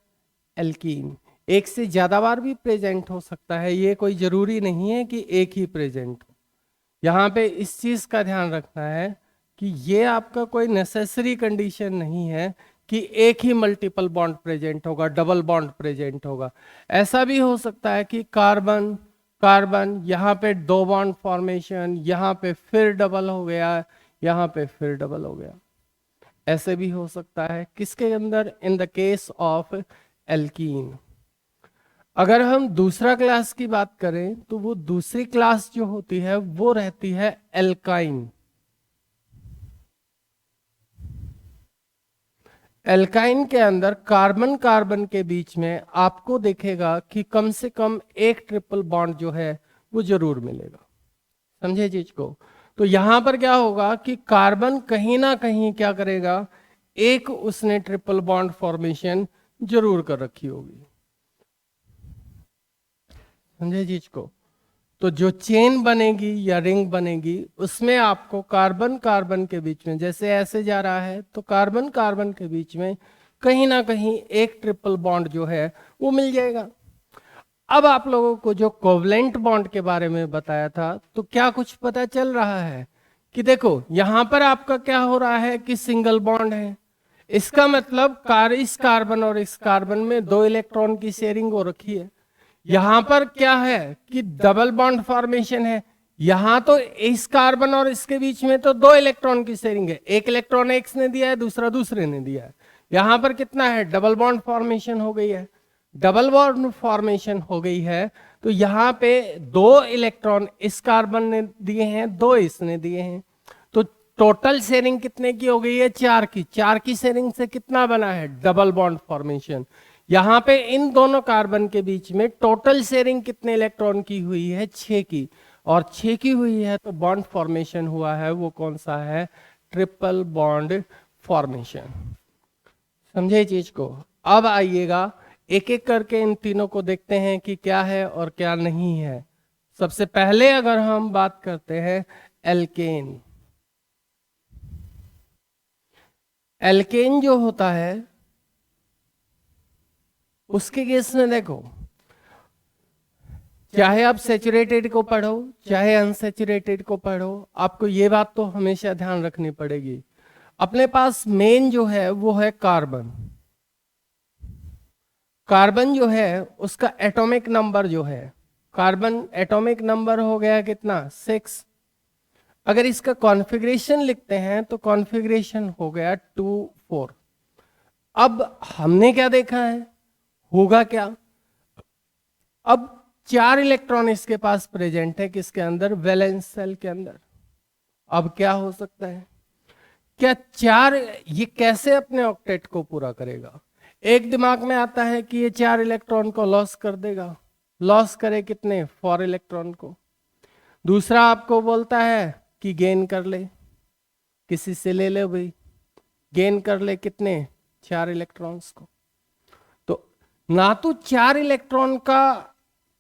एल्कीन। एक से ज्यादा बार भी प्रेजेंट हो सकता है, ये कोई जरूरी नहीं है कि एक ही प्रेजेंट हो। यहां पे इस चीज का ध्यान रखना है कि ये आपका कोई नेसेसरी कंडीशन नहीं है कि एक ही मल्टीपल बॉन्ड प्रेजेंट होगा, डबल बॉन्ड प्रेजेंट होगा। ऐसा भी हो सकता है कि कार्बन कार्बन यहाँ पे दो बॉन्ड फॉर्मेशन, यहाँ पे फिर डबल हो गया, यहाँ पे फिर डबल हो गया, ऐसे भी हो सकता है। किसके अंदर, in the case of alkene. अगर हम दूसरा क्लास की बात करें तो वो दूसरी क्लास जो होती है वो रहती है एल्काइन। एल्काइन के अंदर कार्बन कार्बन के बीच में आपको देखेगा कि कम से कम एक ट्रिपल बॉन्ड जो है वो जरूर मिलेगा। समझे चीज को? तो यहां पर क्या होगा कि कार्बन कहीं ना कहीं क्या करेगा, एक उसने ट्रिपल बॉन्ड फॉर्मेशन जरूर कर रखी होगी। समझे चीज को? तो जो चेन बनेगी या रिंग बनेगी उसमें आपको कार्बन कार्बन के बीच में, जैसे ऐसे जा रहा है तो कार्बन कार्बन के बीच में कहीं ना कहीं एक ट्रिपल बॉन्ड जो है वो मिल जाएगा। अब आप लोगों को जो कोवलेंट बॉन्ड के बारे में बताया था तो क्या कुछ पता चल रहा है कि देखो यहां पर आपका क्या हो रहा है कि सिंगल बॉन्ड है, इसका मतलब इस कार्बन और इस कार्बन में दो इलेक्ट्रॉन की शेयरिंग हो रखी है। यहां पर क्या है कि डबल बॉन्ड फॉर्मेशन है, यहां तो इस कार्बन और इसके बीच में तो दो इलेक्ट्रॉन की शेयरिंग है, एक इलेक्ट्रॉन एक ने दिया है, दूसरा दूसरे ने दिया है। यहां पर कितना है, डबल बॉन्ड फॉर्मेशन हो गई है। डबल बॉन्ड फॉर्मेशन हो गई है तो यहां पे दो इलेक्ट्रॉन इस कार्बन ने दिए हैं, दो इसने दिए हैं, तो टोटल शेयरिंग कितने की हो गई है, चार की। चार की शेयरिंग से कितना बना है, डबल बॉन्ड फॉर्मेशन। यहां पे इन दोनों कार्बन के बीच में टोटल शेयरिंग कितने इलेक्ट्रॉन की हुई है, 6 की, और 6 की हुई है तो बॉन्ड फॉर्मेशन हुआ है वो कौन सा है, ट्रिपल बॉन्ड फॉर्मेशन। समझे चीज को? अब आइएगा एक एक करके इन तीनों को देखते हैं कि क्या है और क्या नहीं है। सबसे पहले अगर हम बात करते हैं एल्केन। एल्केन जो होता है उसके केस में देखो, चाहे आप सेचुरेटेड को पढ़ो चाहे अनसेचुरेटेड को पढ़ो, आपको ये बात तो हमेशा ध्यान रखनी पड़ेगी। अपने पास मेन जो है वो है कार्बन। कार्बन जो है उसका एटॉमिक नंबर जो है, कार्बन एटॉमिक नंबर हो गया कितना, 6। अगर इसका कॉन्फ़िगरेशन लिखते हैं तो कॉन्फ़िगरेशन हो गया 2 4। अब हमने क्या देखा है, होगा क्या, अब 4 इलेक्ट्रॉन इसके पास प्रेजेंट है किसके अंदर, वैलेंस सेल के अंदर। अब क्या हो सकता है, क्या 4 ये कैसे अपने ऑक्टेट को पूरा करेगा। एक दिमाग में आता है कि ये 4 इलेक्ट्रॉन को लॉस कर देगा, लॉस करे कितने, 4 इलेक्ट्रॉन को। दूसरा आपको बोलता है कि गेन कर ले, किसी से ले ले भाई, गेन कर ले कितने, 4 इलेक्ट्रॉन्स को। तो ना तो 4 इलेक्ट्रॉन का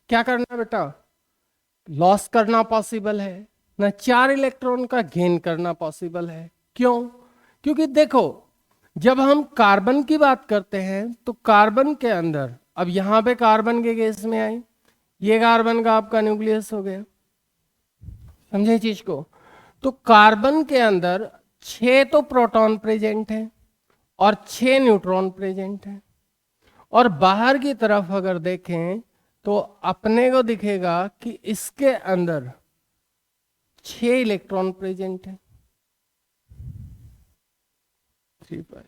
क्या करना बेटा, लॉस करना पॉसिबल है, ना 4 इलेक्ट्रॉन का गेन करना पॉसिबल है। क्यों? क्योंकि देखो जब हम कार्बन की बात करते हैं तो कार्बन के अंदर, अब यहां पे कार्बन के केस में आई, ये कार्बन का आपका न्यूक्लियस हो गया, समझे चीज को। तो कार्बन के अंदर 6 तो प्रोटॉन प्रेजेंट है और 6 न्यूट्रॉन प्रेजेंट है, और बाहर की तरफ अगर देखें तो अपने को दिखेगा कि इसके अंदर 6 इलेक्ट्रॉन प्रेजेंट है। 3 5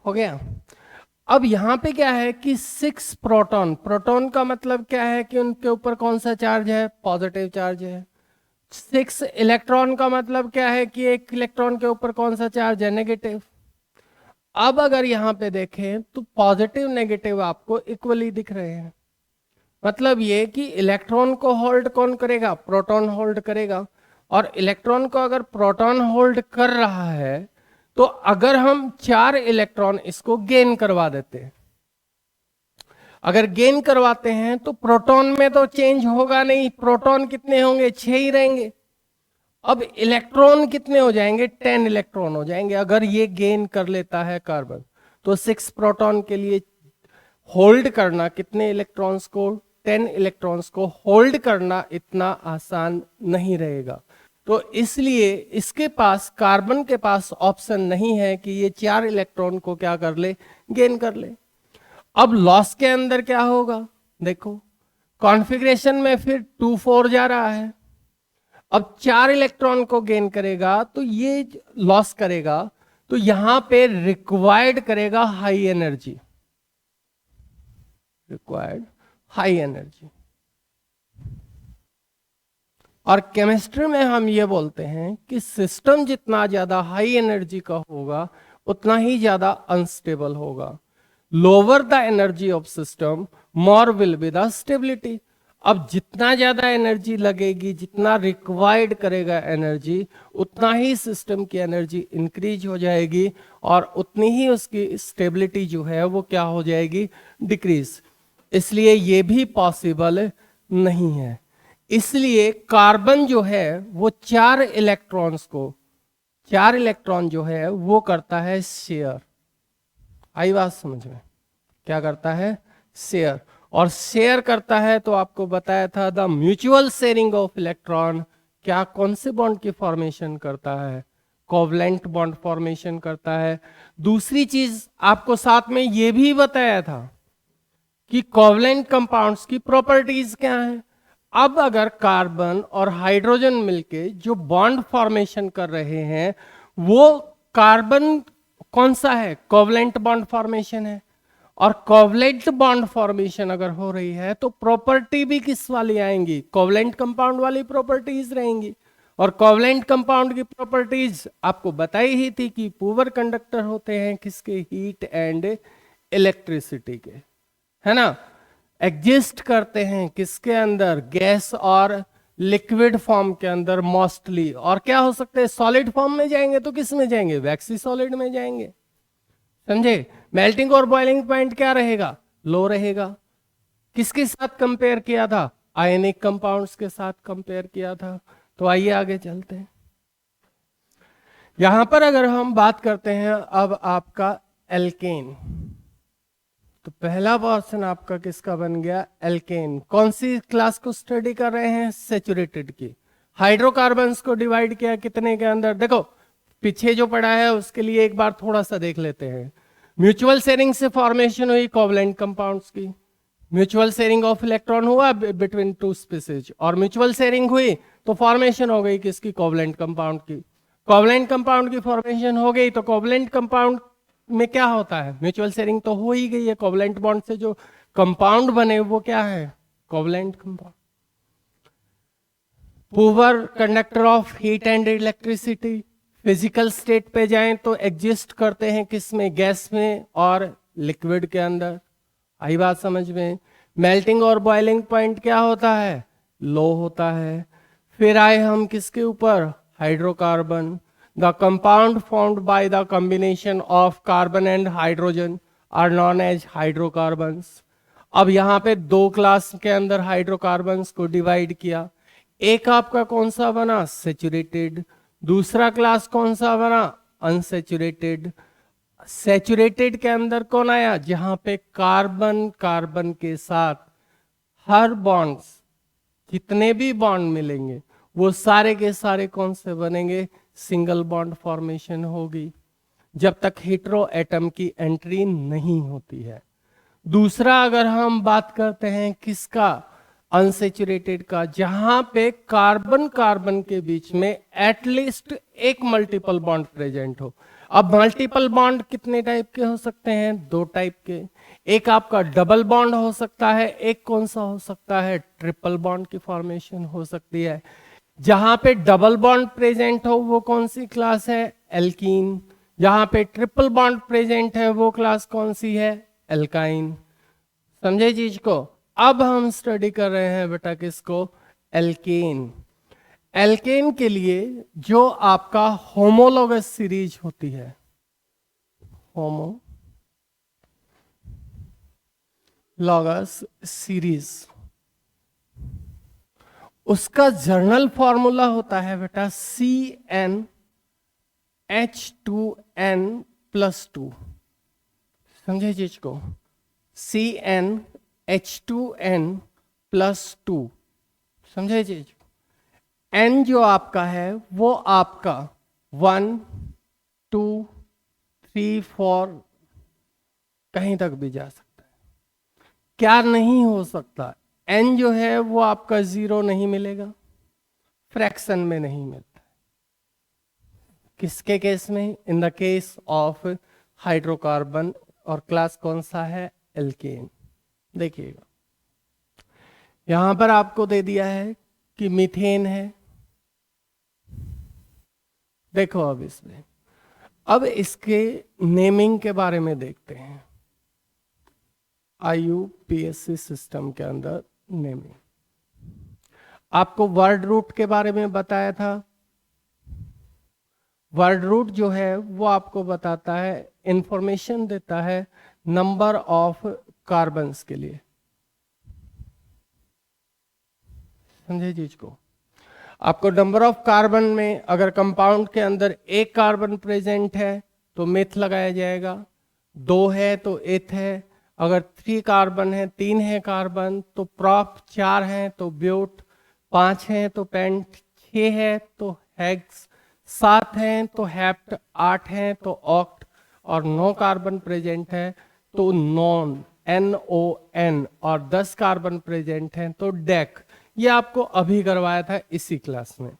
हो गया। अब यहां पे क्या है कि 6 प्रोटॉन, प्रोटॉन का मतलब क्या है कि उनके ऊपर कौन सा चार्ज है, पॉजिटिव चार्ज है। 6 इलेक्ट्रॉन का मतलब क्या है कि एक इलेक्ट्रॉन के ऊपर कौन सा चार्ज है, नेगेटिव। अब अगर यहां पे देखें तो पॉजिटिव नेगेटिव आपको इक्वली दिख रहे हैं, मतलब ये कि इलेक्ट्रॉन को होल्ड कौन करेगा, प्रोटॉन होल्ड करेगा। और इलेक्ट्रॉन को अगर प्रोटॉन होल्ड कर रहा है तो अगर हम 4 इलेक्ट्रॉन इसको गेन करवा देते हैं, अगर गेन करवाते हैं तो प्रोटॉन में तो चेंज होगा नहीं, प्रोटॉन कितने होंगे, 6 ही रहेंगे। अब इलेक्ट्रॉन कितने हो जाएंगे, 10 इलेक्ट्रॉन हो जाएंगे अगर ये गेन कर लेता है कार्बन। तो 6 प्रोटॉन के लिए होल्ड करना कितने इलेक्ट्रॉन्स को, 10 इलेक्ट्रॉन्स को होल्ड करना इतना आसान नहीं रहेगा। तो इसलिए इसके पास, कार्बन के पास ऑप्शन नहीं है कि ये 4 इलेक्ट्रॉन को क्या कर ले, गेन कर ले। अब लॉस के अंदर क्या होगा, देखो कॉन्फ़िगरेशन में फिर 2 4 जा रहा है। अब 4 इलेक्ट्रॉन को गेन करेगा तो ये लॉस करेगा, तो यहां पे रिक्वायर्ड करेगा high energy, required high energy. और केमिस्ट्री में हम ये बोलते हैं कि सिस्टम जितना ज्यादा हाई एनर्जी का होगा उतना ही ज्यादा अनस्टेबल होगा। Lower the energy of system more will be the stability. अब जितना ज्यादा एनर्जी लगेगी, जितना रिक्वायर्ड करेगा एनर्जी, उतना ही सिस्टम की एनर्जी इंक्रीज हो जाएगी और उतनी ही उसकी स्टेबिलिटी जो है वो क्या हो जाएगी, डिक्रीज। इसलिए ये भी पॉसिबल नहीं है। इसलिए कार्बन जो है वो 4 इलेक्ट्रॉन्स को, 4 इलेक्ट्रॉन जो है वो करता है शेयर। आई बात समझ में, क्या करता है, शेयर। और शेयर करता है तो आपको बताया था the mutual sharing of electron क्या, कौन से बॉन्ड की फॉर्मेशन करता है, कोवलेंट बॉन्ड फॉर्मेशन करता है। दूसरी चीज आपको साथ में ये भी बताया था कि कोवलेंट कंपाउंड्स की प्रॉपर्टीज क्या है। अब अगर कार्बन और हाइड्रोजन मिलके जो बॉन्ड फॉर्मेशन कर रहे हैं वो कार्बन कौन सा है, कोवलेंट बॉन्ड फॉर्मेशन है। और कोवलेंट बॉन्ड फॉर्मेशन अगर हो रही है तो प्रॉपर्टी भी किस वाली आएंगी, कोवलेंट कंपाउंड वाली प्रॉपर्टीज रहेंगी। और कोवलेंट कंपाउंड की प्रॉपर्टीज आपको बताई ही थी कि पुअर कंडक्टर होते हैं किसके, हीट एंड इलेक्ट्रिसिटी के, है ना। एग्जिस्ट करते हैं किसके अंदर, गैस और लिक्विड फॉर्म के अंदर मोस्टली। और क्या हो सकते हैं, सॉलिड फॉर्म में जाएंगे तो किस में जाएंगे, वैक्सी सॉलिड में जाएंगे, समझे। मेल्टिंग और बॉइलिंग पॉइंट क्या रहेगा, लो रहेगा। किसके साथ कंपेयर किया था, आयनिक कंपाउंड्स के साथ कंपेयर किया था। तो आइए आगे चलते हैं। यहां पर अगर हम बात करते हैं अब आपका एल्केन, तो पहला पोर्शन आपका किसका बन गया, एल्केन। कौन सी क्लास को स्टडी कर रहे हैं, सैचुरेटेड की। हाइड्रोकार्बन्स को डिवाइड किया कितने के अंदर, देखो पीछे जो पड़ा है उसके लिए एक बार थोड़ा सा देख लेते हैं। म्यूचुअल शेयरिंग से फॉर्मेशन हुई कोवलेंट कंपाउंड्स की, म्यूचुअल शेयरिंग ऑफ इलेक्ट्रॉन हुआ बिटवीन 2 स्पीसीज, और म्यूचुअल शेयरिंग हुई तो फॉर्मेशन हो गई किसकी, कोवलेंट कंपाउंड की। कोवलेंट कंपाउंड की फॉर्मेशन हो गई तो कोवलेंट कंपाउंड में क्या होता है, म्यूचुअल शेयरिंग तो हो ही गई है। कोवलेंट बॉन्ड से जो कंपाउंड बने वो क्या है, covalent compound. Poor conductor of heat and electricity, physical state पे जाएं तो एग्जिस्ट करते हैं किस में, गैस में और लिक्विड के अंदर। आई बात समझ में। मेल्टिंग और बॉइलिंग पॉइंट क्या होता है, लो होता है। फिर आए हम किसके ऊपर, hydrocarbon. The compound formed by the combination of carbon and hydrogen are known as hydrocarbons. अब यहाँ पे दो क्लास के अंदर हाइड्रोकार्बन्स को डिवाइड किया। एक आपका कौन सा बना, सेचुरेटेड। दूसरा क्लास कौन सा बना, अनसेचुरेटेड। सेचुरेटेड के अंदर कौन आया, जहां पे कार्बन कार्बन के साथ हर बॉन्ड्स, जितने भी बॉन्ड मिलेंगे वो सारे के सारे कौन से बनेंगे, सिंगल बॉन्ड फॉर्मेशन होगी, जब तक हेटेरो एटम की एंट्री नहीं होती है। दूसरा अगर हम बात करते हैं किसका, अनसेचुरेटेड का, जहां पे कार्बन कार्बन के बीच में एटलीस्ट एक मल्टीपल बॉन्ड प्रेजेंट हो। अब मल्टीपल बॉन्ड कितने टाइप के हो सकते हैं, दो टाइप के। एक आपका डबल बॉन्ड हो सकता है, एक कौन सा हो सकता है, ट्रिपल बॉन्ड की फॉर्मेशन हो सकती है। जहां पे डबल बॉन्ड प्रेजेंट हो वो कौन सी क्लास है, एल्कीन। जहां पे ट्रिपल बॉन्ड प्रेजेंट है वो क्लास कौन सी है, एल्काइन। समझे चीज को। अब हम स्टडी कर रहे हैं बेटा किसको, एल्केन। एल्केन के लिए जो आपका होमोलॉगस सीरीज होती है, होमोलॉगस सीरीज, उसका जर्नल फॉर्मूला होता है बेटा CnH2n+2। समझे चीज को, CnH2n+2। समझे चीज। N जो आपका है वो आपका 1 2 3 4 कहीं तक भी जा सकता है। क्या नहीं हो सकता, N जो है वो आपका 0 नहीं मिलेगा, फ्रैक्शन में नहीं मिलता। किसके केस में, in the case of hydrocarbon. और क्लास कौन सा है, एल्केन। देखिएगा यहां पर आपको दे दिया है कि मीथेन है। देखो अब इसमें, अब इसके नेमिंग के बारे में देखते हैं। IUPAC सिस्टम के अंदर नेमिंग, आपको वर्ड रूट के बारे में बताया था। वर्ड रूट जो है वो आपको बताता है, इंफॉर्मेशन देता है नंबर ऑफ कार्बन्स के लिए। समझे चीज को। आपको नंबर ऑफ कार्बन में अगर कंपाउंड के अंदर एक कार्बन प्रेजेंट है तो मेथ लगाया जाएगा, 2 है तो एथ है, अगर 3 कार्बन है, 3 है कार्बन तो प्रॉप, 4 है तो ब्यूट, 5 है तो पेंट, 6 है तो हेक्स, 7 है तो हेप्ट, 8 है तो ऑक्ट, और 9 कार्बन प्रेजेंट है तो नॉन, NON, और 10 कार्बन प्रेजेंट है तो डेक। ये आपको अभी करवाया था इसी क्लास में।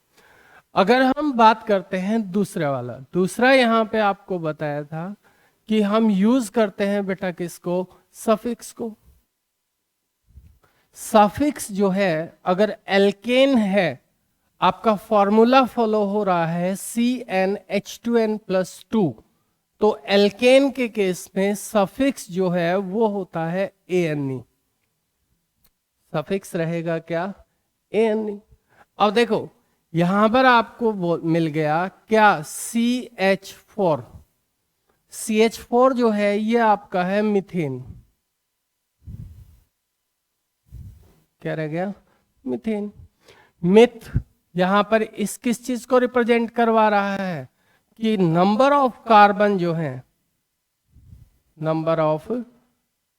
अगर हम बात करते हैं दूसरा वाला, दूसरा यहाँ पे आपको बताया था कि हम यूज करते हैं बेटा किसको, सफिक्स को। सफिक्स जो है, अगर एल्केन है, आपका फॉर्मूला फॉलो हो रहा है CnH2n+2, तो एल्केन के केस में सफिक्स जो है वो होता है ANE। सफिक्स रहेगा क्या, ANE। अब देखो यहां पर आपको मिल गया क्या, CH4। CH4 जो है ये आपका है मीथेन। क्या रह गया, मीथेन। मिथ यहां पर इस किस चीज को रिप्रेजेंट करवा रहा है कि नंबर ऑफ कार्बन जो है, नंबर ऑफ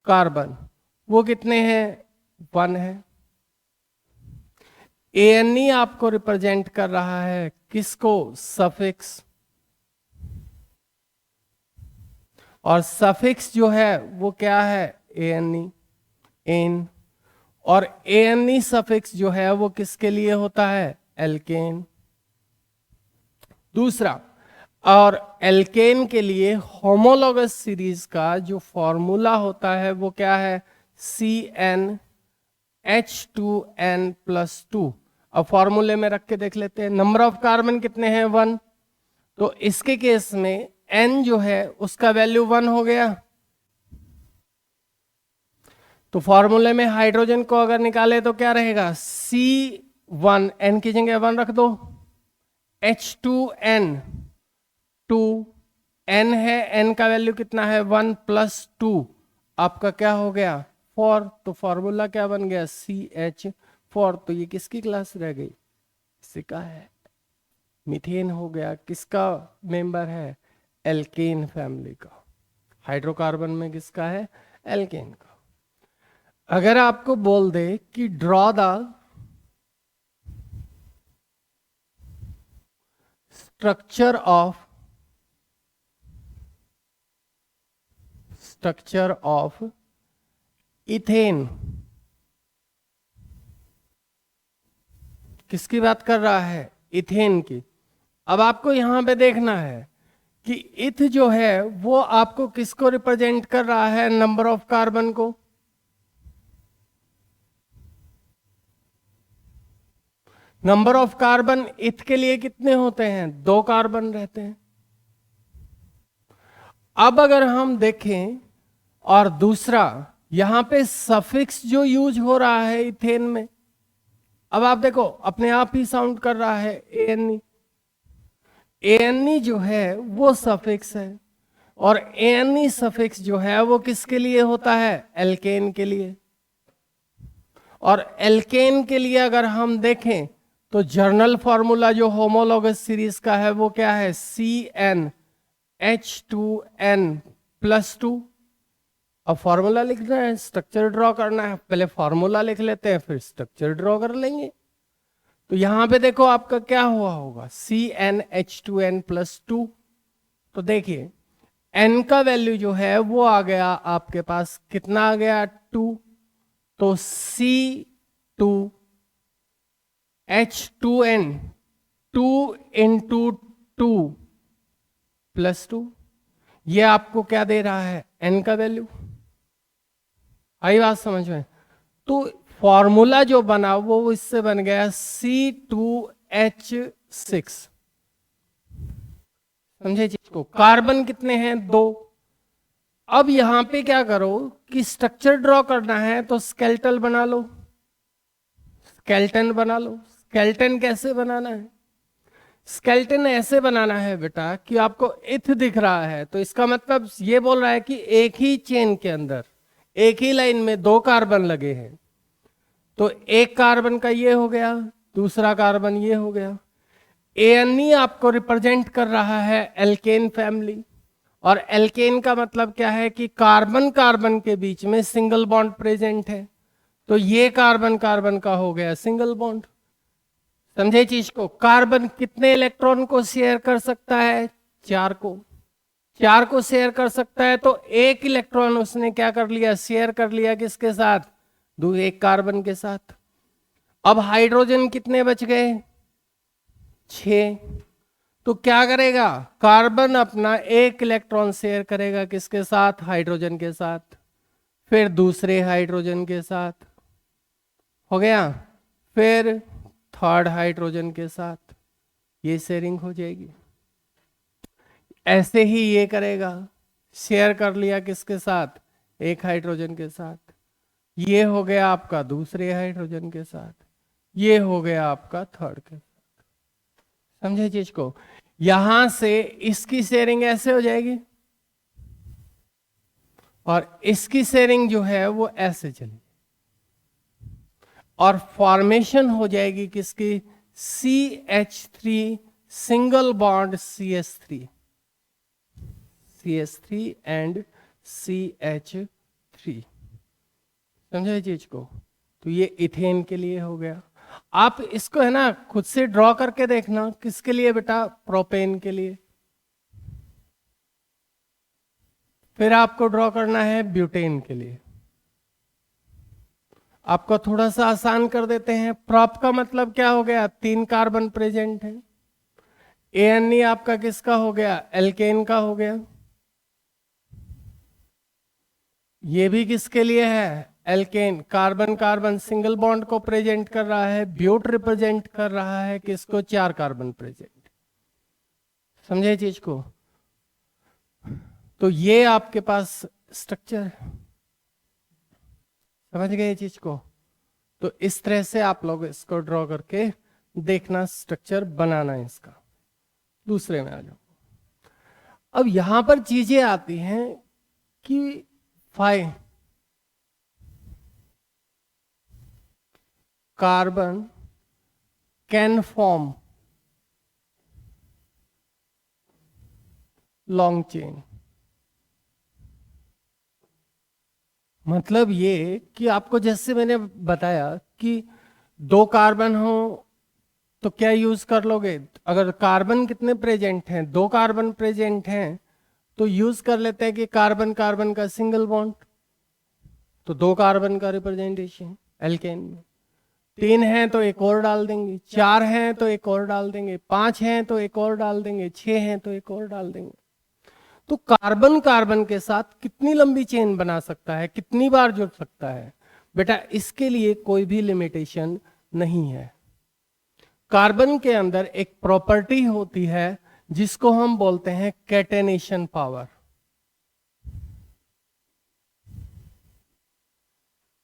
कार्बन वो कितने हैं, 1 है। ANE आपको रिप्रेजेंट कर रहा है किसको, सफिक्स। और सफिक्स जो है वो क्या है, ANE, एन। और ANE सफिक्स जो है वो किसके लिए होता है, एल्केन। दूसरा, और एल्केन के लिए होमोलॉगस सीरीज का जो फॉर्मूला होता है वो क्या है, CnH2n+2। अब फॉर्मूले में रख के देख लेते हैं, नंबर ऑफ कार्बन कितने हैं, 1, तो इसके केस में N जो है उसका वैल्यू 1 हो गया। तो फॉर्मूले में हाइड्रोजन को अगर निकाले तो क्या रहेगा, C1, N की जगह 1 रख दो, H2n 2, n है, n का वैल्यू कितना है 1 + 2 आपका क्या हो गया 4, तो फॉर्मूला क्या बन गया CH4। तो ये किसकी क्लास रह गई, इसी का है, मीथेन हो गया। किसका मेंबर है, एल्केन फैमिली का। हाइड्रोकार्बन में किसका है, एल्केन का। अगर आपको बोल दे कि draw the structure of ethane, किसकी बात कर रहा है, इथेन की। अब आपको यहां पे देखना है कि इथ जो है वो आपको किसको रिप्रेजेंट कर रहा है, नंबर ऑफ कार्बन को। नंबर ऑफ कार्बन इथ के लिए कितने होते हैं, 2 कार्बन रहते हैं। अब अगर हम देखें, और दूसरा यहां पे सफिक्स जो यूज हो रहा है इथेन में, अब आप देखो अपने आप ही साउंड कर रहा है एएनई। एएनई जो है वो सफिक्स है, और एएनई सफिक्स जो है वो किसके लिए होता है, एल्केन के लिए। और एल्केन के लिए अगर हम देखें तो जर्नल फॉर्मूला जो होमोलॉगस सीरीज का है वो क्या है, CnH2n+2। अब फॉर्मूला लिखना है, स्ट्रक्चर ड्रॉ करना है, पहले फॉर्मूला लिख लेते हैं फिर स्ट्रक्चर ड्रॉ कर लेंगे। तो यहां पे देखो आपका क्या हुआ होगा, CnH2n+2। तो देखिए n का वैल्यू जो है वो आ गया आपके पास, कितना आ गया 2। तो C2H2n 2 × 2 + 2, ये आपको क्या दे रहा है, n का वैल्यू। आई बात समझ में। तो फॉर्मूला जो बना वो इससे बन गया C2H6। समझे चीज को, कार्बन कितने हैं 2। अब यहां पे क्या करो कि स्ट्रक्चर ड्रॉ करना है तो स्केलेटल बना लो, स्केलेटन बना लो। स्केलेटन कैसे बनाना है, स्केलेटन ऐसे बनाना है बेटा कि आपको इथ दिख रहा है, तो इसका मतलब ये बोल रहा है कि एक ही चेन के अंदर एक ही लाइन में 2 कार्बन लगे हैं। तो एक कार्बन का ये हो गया, दूसरा कार्बन ये हो गया। एएनई आपको रिप्रेजेंट कर रहा है एल्केन फैमिली, और एल्केन का मतलब क्या है कि कार्बन कार्बन के बीच में सिंगल बॉन्ड प्रेजेंट है। तो ये कार्बन कार्बन का हो गया सिंगल बॉन्ड। समझे चीज को, कार्बन कितने इलेक्ट्रॉन को शेयर कर सकता है, 4 को। 4 को शेयर कर सकता है, तो एक इलेक्ट्रॉन उसने क्या कर लिया, शेयर कर लिया किसके साथ, एक कार्बन के साथ। अब हाइड्रोजन कितने बच गए, 6। तो क्या करेगा, कार्बन अपना एक इलेक्ट्रॉन शेयर करेगा किसके साथ, हाइड्रोजन के साथ, फिर दूसरे हाइड्रोजन के साथ, हो गया, फिर थर्ड हाइड्रोजन के साथ, ये शेयरिंग हो जाएगी। ऐसे ही ये करेगा, शेयर कर लिया किसके साथ, एक हाइड्रोजन के साथ, ये हो गया आपका दूसरे हाइड्रोजन के साथ, ये हो गया आपका थर्ड के साथ। समझे चीज को, यहां से इसकी शेयरिंग ऐसे हो जाएगी, और इसकी शेयरिंग जो है वो ऐसे चलेगी, और फॉर्मेशन हो जाएगी किसकी, CH3 single bond CH3 and CH3। समझे चीज को, तो ये इथेन के लिए हो गया। आप इसको है ना खुद से ड्रॉ करके देखना, किसके लिए बेटा, प्रोपेन के लिए। फिर आपको ड्रॉ करना है ब्यूटेन के लिए। आपको थोड़ा सा आसान कर देते हैं, प्रॉप का मतलब क्या हो गया, 3 कार्बन प्रेजेंट है। एएनई आपका किसका हो गया, एल्केन का हो गया। ये भी किसके लिए है, alkane, carbon carbon single bond को प्रेजेंट कर रहा है, ब्यूट रिप्रेजेंट कर रहा है किसको, 4 कार्बन प्रेजेंट। समझे चीज को, तो ये आपके पास स्ट्रक्चर है। समझ गए चीज को, तो इस तरह से आप लोग इसको ड्रॉ करके देखना, स्ट्रक्चर बनाना है इसका। दूसरे में आ जाओ, अब यहां पर चीजें आती हैं कि फाइ carbon can form long chain. मतलब ये कि आपको जैसे मैंने बताया कि दो कार्बन हो तो क्या यूज कर लोगे, अगर कार्बन कितने प्रेजेंट हैं, दो कार्बन प्रेजेंट हैं, तो यूज कर लेते हैं कि कार्बन कार्बन का सिंगल बॉन्ड, तो दो कार्बन का रिप्रेजेंटेशन एल्केन में। तीन हैं तो एक और डाल देंगे, चार हैं तो एक और डाल देंगे, पांच हैं तो एक और डाल देंगे, छह हैं तो एक और डाल देंगे। तो कार्बन कार्बन के साथ कितनी लंबी चेन बना सकता है, कितनी बार जुड़ सकता है बेटा, इसके लिए कोई भी लिमिटेशन नहीं है। कार्बन के अंदर एक प्रॉपर्टी होती है जिसको हम बोलते हैं कैटेनेशन पावर।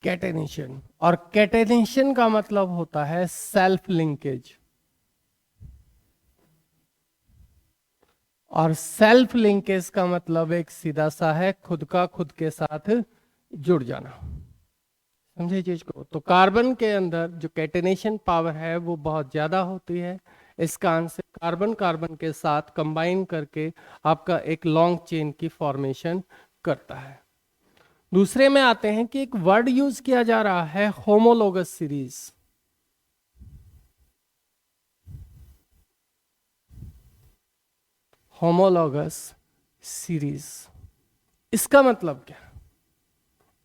कैटेनेशन, और कैटेनेशन का मतलब होता है सेल्फ लिंकेज, और सेल्फ लिंकेज का मतलब एक सीधा सा है खुद का खुद के साथ जुड़ जाना। समझे चीज को? तो कार्बन के अंदर जो कैटेनेशन पावर है वो बहुत ज्यादा होती है, इस कारण से कार्बन कार्बन के साथ कंबाइन करके आपका एक लॉन्ग चेन की फॉर्मेशन करता है। दूसरे में आते हैं कि एक वर्ड यूज किया जा रहा है होमोलोगस सीरीज। होमोलोगस सीरीज, इसका मतलब क्या?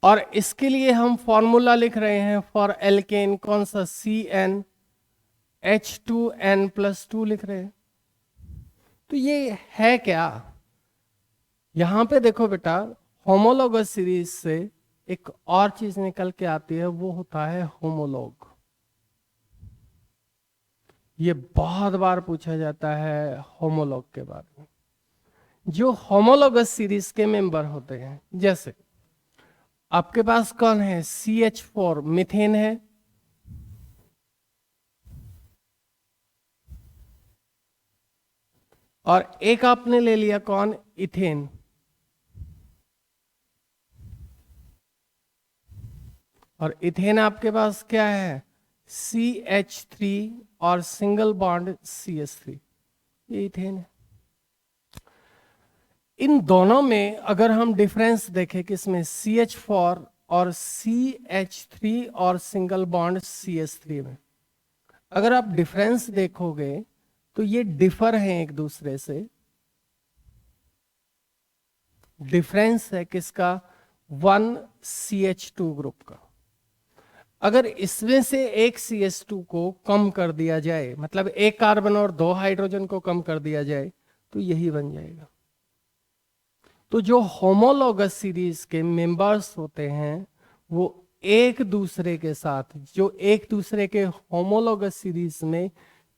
और इसके लिए हम फॉर्मूला लिख रहे हैं फॉर एल्केन, कौन सा? CnH2n+2 लिख रहे हैं। तो ये है क्या? यहां पे देखो बेटा, होमोलोगस सीरीज से एक और चीज निकल के आती है, वो होता है होमोलॉग। ये बहुत बार पूछा जाता है होमोलॉग के बारे में। जो होमोलोगस सीरीज के मेंबर होते हैं, जैसे आपके पास कौन है? CH4 मीथेन है, और एक आपने ले लिया कौन? इथेन। और इथेन आपके पास क्या है? CH3 और सिंगल बॉन्ड CH3, ये इथेन है। इन दोनों में अगर हम डिफरेंस देखें किसमें? CH4 और CH3 और सिंगल बॉन्ड CH3 में, अगर आप डिफरेंस देखोगे तो ये डिफर हैं एक दूसरे से। डिफरेंस है किसका? 1CH2 ग्रुप का। अगर इसमें से एक CH2 को कम कर दिया जाए, मतलब एक कार्बन और दो हाइड्रोजन को कम कर दिया जाए, तो यही बन जाएगा। तो जो होमोलोगस सीरीज के मेंबर्स होते हैं वो एक दूसरे के साथ, जो एक दूसरे के होमोलोगस सीरीज में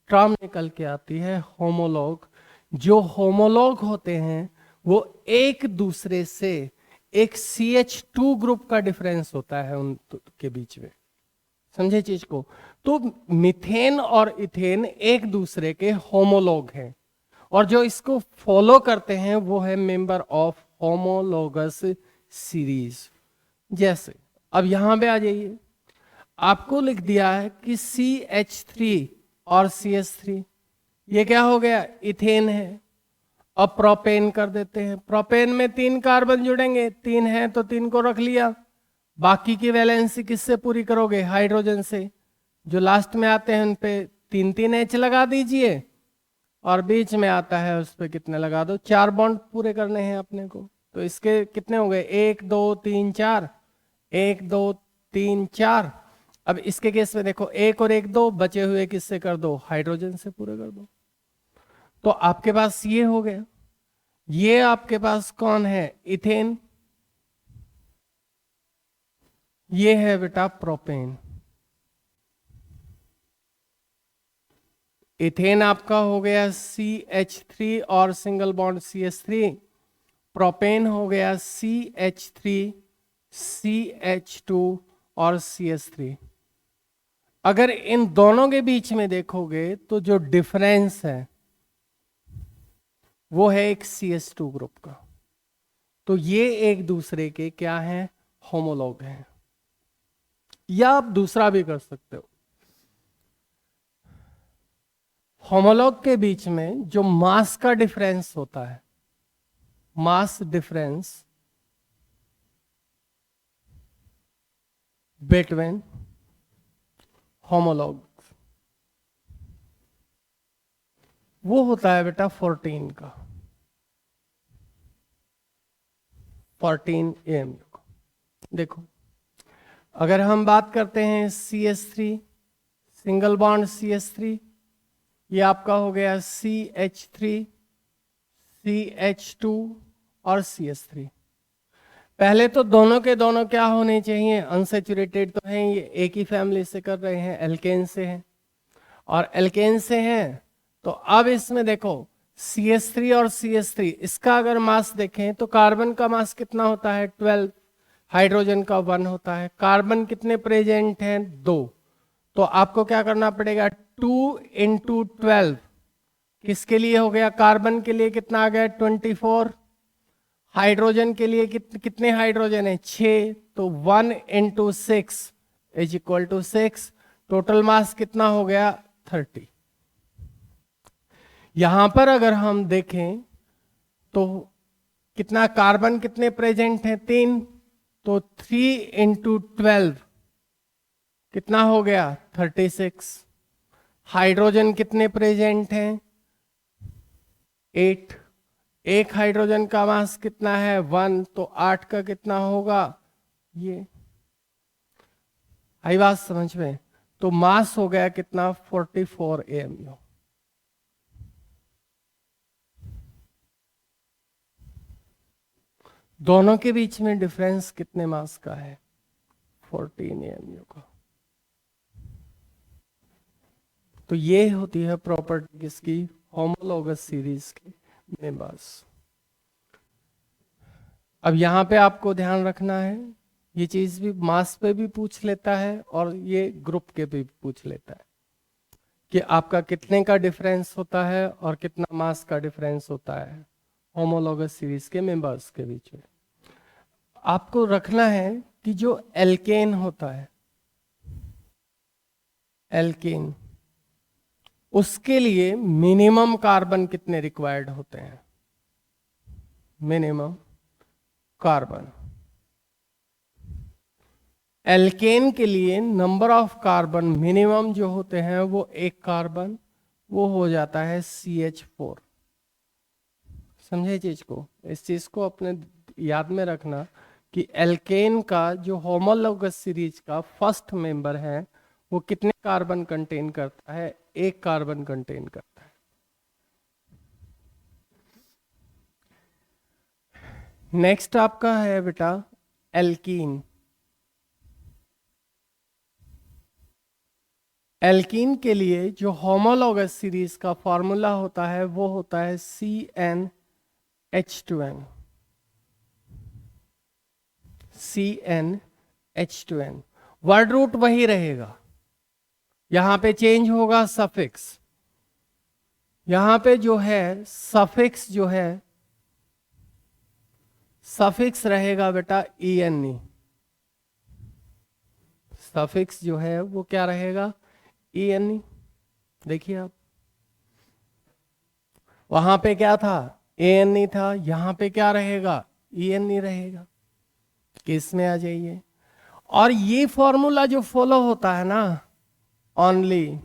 टर्म निकल के आती है होमोलॉग, जो होमोलॉग होते हैं वो एक दूसरे से एक CH2 ग्रुप का डिफरेंस होता है उनके बीच में। समझे चीज को? तो मीथेन और इथेन एक दूसरे के होमोलॉग हैं, और जो इसको फॉलो करते हैं वो है मेंबर ऑफ होमोलोगस सीरीज। जैसे अब यहां पे आ जाइए, आपको लिख दिया है कि CH3 और CH3, ये क्या हो गया? इथेन है। अब प्रोपेन कर देते हैं, प्रोपेन में तीन कार्बन जुड़ेंगे, तीन है तो तीन को रख लिया, बाकी की वैलेंसी किससे पूरी करोगे? हाइड्रोजन से। जो लास्ट में आते हैं उन पे तीन तीन H लगा दीजिए, और बीच में आता है उस पर कितने लगा दो? चार बॉन्ड पूरे करने हैं अपने को। तो इसके कितने हो गए? एक दो तीन चार, एक दो तीन चार। अब इसके केस में देखो, एक और एक दो बचे हुए किससे कर दो? हाइड्रोजन से पूरे कर दो। तो आपके पास ये हो गया। ये आपके पास कौन है? इथेन। ये है बेटा प्रोपेन। इथेन आपका हो गया CH3 और सिंगल बॉन्ड CH3, प्रोपेन हो गया CH3 CH2 और CH3। अगर इन दोनों के बीच में देखोगे तो जो डिफरेंस है वो है एक CS2 ग्रुप का। तो ये एक दूसरे के क्या हैं, होमोलॉग हैं। या आप दूसरा भी कर सकते हो, होमोलॉग के बीच में जो मास का डिफरेंस होता है, मास डिफरेंस बिटवीन होमोलॉग, वो होता है बेटा 14 का, 14 AMU का। देखो अगर हम बात करते हैं CH3, सिंगल बॉन्ड CH3, ये आपका हो गया CH3, CH2 और CH3। पहले तो दोनों के दोनों क्या होने चाहिए, अनसेचुरेटेड तो हैं, ये एक ही फैमिली से कर रहे हैं, एल्केन से हैं, और एल्केन से हैं। तो अब इसमें देखो CH3 और CH3, इसका अगर मास देखें तो कार्बन का मास कितना होता है 12, हाइड्रोजन का 1 होता है। कार्बन कितने प्रेजेंट हैं 2, तो आपको क्या करना पड़ेगा 2 × 12, किसके लिए हो गया, कार्बन के लिए कितना आ गया 24, हाइड्रोजन के लिए कितने हाइड्रोजन है 6, तो 1 × 6 = 6, टोटल मास कितना हो गया 30। यहां पर अगर हम देखें तो कितना, कार्बन कितने प्रेजेंट हैं 3, तो 3 × 12 कितना हो गया 36। हाइड्रोजन कितने प्रेजेंट हैं 8, एक हाइड्रोजन का मास कितना है 1, तो 8 का कितना होगा, ये आई बात समझ में। तो मास हो गया कितना 44 AMU। दोनों के बीच में डिफरेंस कितने मास का है 14 AMU का। तो ये होती है प्रॉपर्टी किसकी, होमोलॉगस सीरीज के मेंबर्स। अब यहां पे आपको ध्यान रखना है, ये चीज भी मास पे भी पूछ लेता है और ये ग्रुप के भी पूछ लेता है कि आपका कितने का डिफरेंस होता है और कितना मास का डिफरेंस होता है होमोलॉगस सीरीज के मेंबर्स के बीच में। आपको रखना है कि जो एल्केन होता है, एल्केन, उसके लिए मिनिमम कार्बन कितने रिक्वायर्ड होते हैं, मिनिमम कार्बन। एल्केन के लिए नंबर ऑफ कार्बन मिनिमम जो होते हैं वो एक कार्बन, वो हो जाता है CH4। समझे चीज को, इस चीज को अपने याद में रखना कि एल्केन का जो होमोलॉगस सीरीज का फर्स्ट मेंबर है वो कितने कार्बन कंटेन करता है, एक कार्बन कंटेन करता है। नेक्स्ट आपका है बेटा एल्कीन। एल्कीन के लिए जो होमोलॉगस सीरीज का फॉर्मूला होता है वो होता है CnH2n, CnH2n। वर्ड रूट वही रहेगा, यहां पे चेंज होगा सफिक्स। यहां पे जो है सफिक्स जो है, सफिक्स रहेगा बेटा ENE। सफिक्स जो है वो क्या रहेगा ENE। देखिए आप, वहां पे क्या था ANE था, यहां पे क्या रहेगा ENE रहेगा। किस में आ जाइए, और ये फॉर्मूला जो फॉलो होता है ना, only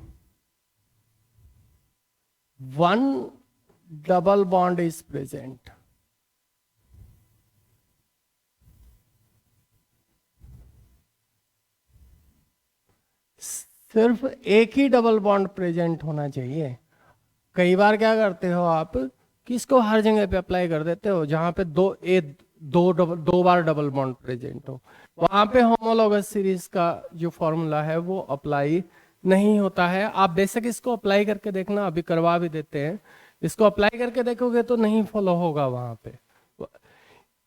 1 double bond is present. सिर्फ एक ही डबल बॉन्ड प्रेजेंट होना चाहिए। कई बार क्या करते हो आप कि इसको हर जगह पे अप्लाई कर देते हो, जहां पे दो बार डबल बॉन्ड प्रेजेंट हो, वहां पे होमोलॉगस सीरीज का जो फॉर्मूला है वो अप्लाई नहीं होता है। आप बेशक इसको अप्लाई करके देखना, अभी करवा भी देते हैं, इसको अप्लाई करके देखोगे तो नहीं फॉलो होगा वहां पे।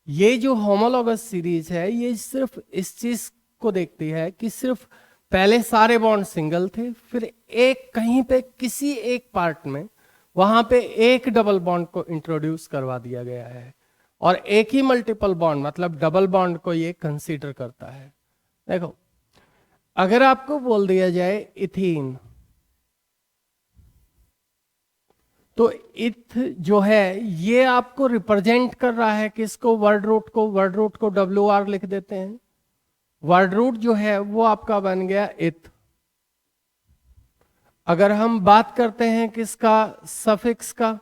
ये जो होमोलॉगस सीरीज है ये सिर्फ इस चीज को देखती है कि सिर्फ पहले सारे बॉन्ड सिंगल थे, फिर एक कहीं पे किसी एक पार्ट में वहां पे एक डबल बॉन्ड को इंट्रोड्यूस करवा दिया गया है और एक ही मल्टीपल बॉन्ड मतलब डबल बॉन्ड को ये कंसीडर करता है। देखो, अगर आपको बोल दिया जाए इथीन, तो इथ जो है ये आपको रिप्रेजेंट कर रहा है किसको, वर्ड रूट को। वर्ड रूट को WR लिख देते हैं। वर्ड रूट जो है वो आपका बन गया इथ। अगर हम बात करते हैं किसका, सफिक्स का,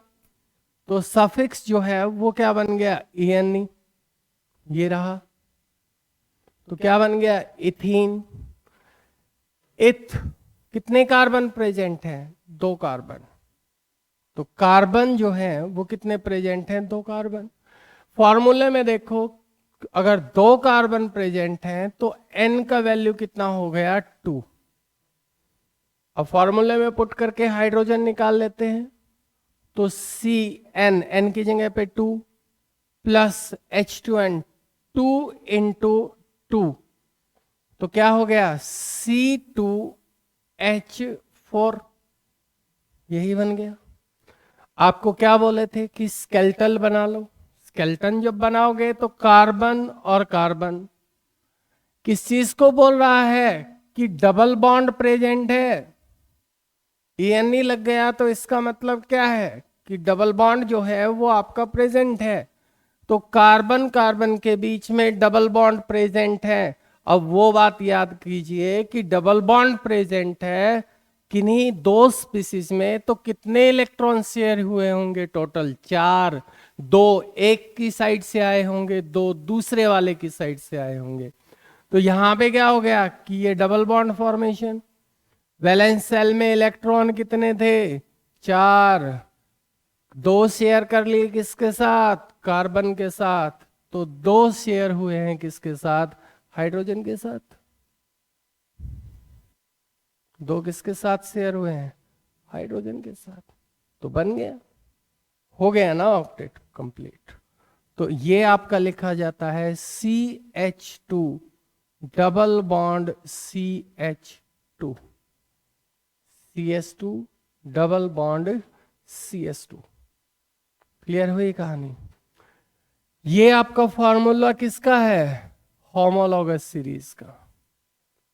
तो सफिक्स जो है वो क्या बन गया, ENE, ये रहा। तो क्या बन गया, इथीन। इथ कितने कार्बन प्रेजेंट हैं, 2 कार्बन। तो कार्बन जो है वो कितने प्रेजेंट हैं, 2 कार्बन। फॉर्मूले में देखो, अगर 2 कार्बन प्रेजेंट हैं तो N का वैल्यू कितना हो गया, 2। अब फॉर्मूले में पुट करके हाइड्रोजन निकाल लेते हैं, तो CN, N की जगह पे 2 प्लस H2N, 2 इंटू 2, तो क्या हो गया, C2H4, यही बन गया। आपको क्या बोले थे कि स्केलेटल बना लो। स्केलेटन जब बनाओगे तो कार्बन और कार्बन किस चीज को बोल रहा है कि डबल बॉन्ड प्रेजेंट है। ENE लग गया तो इसका मतलब क्या है कि डबल बॉन्ड जो है वो आपका प्रेजेंट है। तो कार्बन कार्बन के बीच में डबल बॉन्ड प्रेजेंट है। अब वो बात याद कीजिए कि डबल बॉन्ड प्रेजेंट है किन्हीं 2 स्पीसीज में, तो कितने इलेक्ट्रॉन शेयर हुए होंगे, टोटल 4। 2 एक की साइड से आए होंगे, 2 दूसरे वाले की साइड से आए होंगे। तो यहां पे क्या हो गया कि ये double bond formation. Valence shell में इलेक्ट्रॉन कितने थे, 4। 2 शेयर कर लिए किसके साथ, कार्बन के साथ। तो 2 शेयर हुए हैं किसके साथ, हाइड्रोजन के साथ। 2 किसके साथ शेयर हुए हैं, हाइड्रोजन के साथ। तो बन गया, हो गया ना ऑक्टेट कंप्लीट। तो ये आपका लिखा जाता है CH2 double bond CH2, CS2 double bond CS2। Clear हुई कहानी। ये आपका फॉर्मूला किसका है, होमोलॉगस सीरीज का।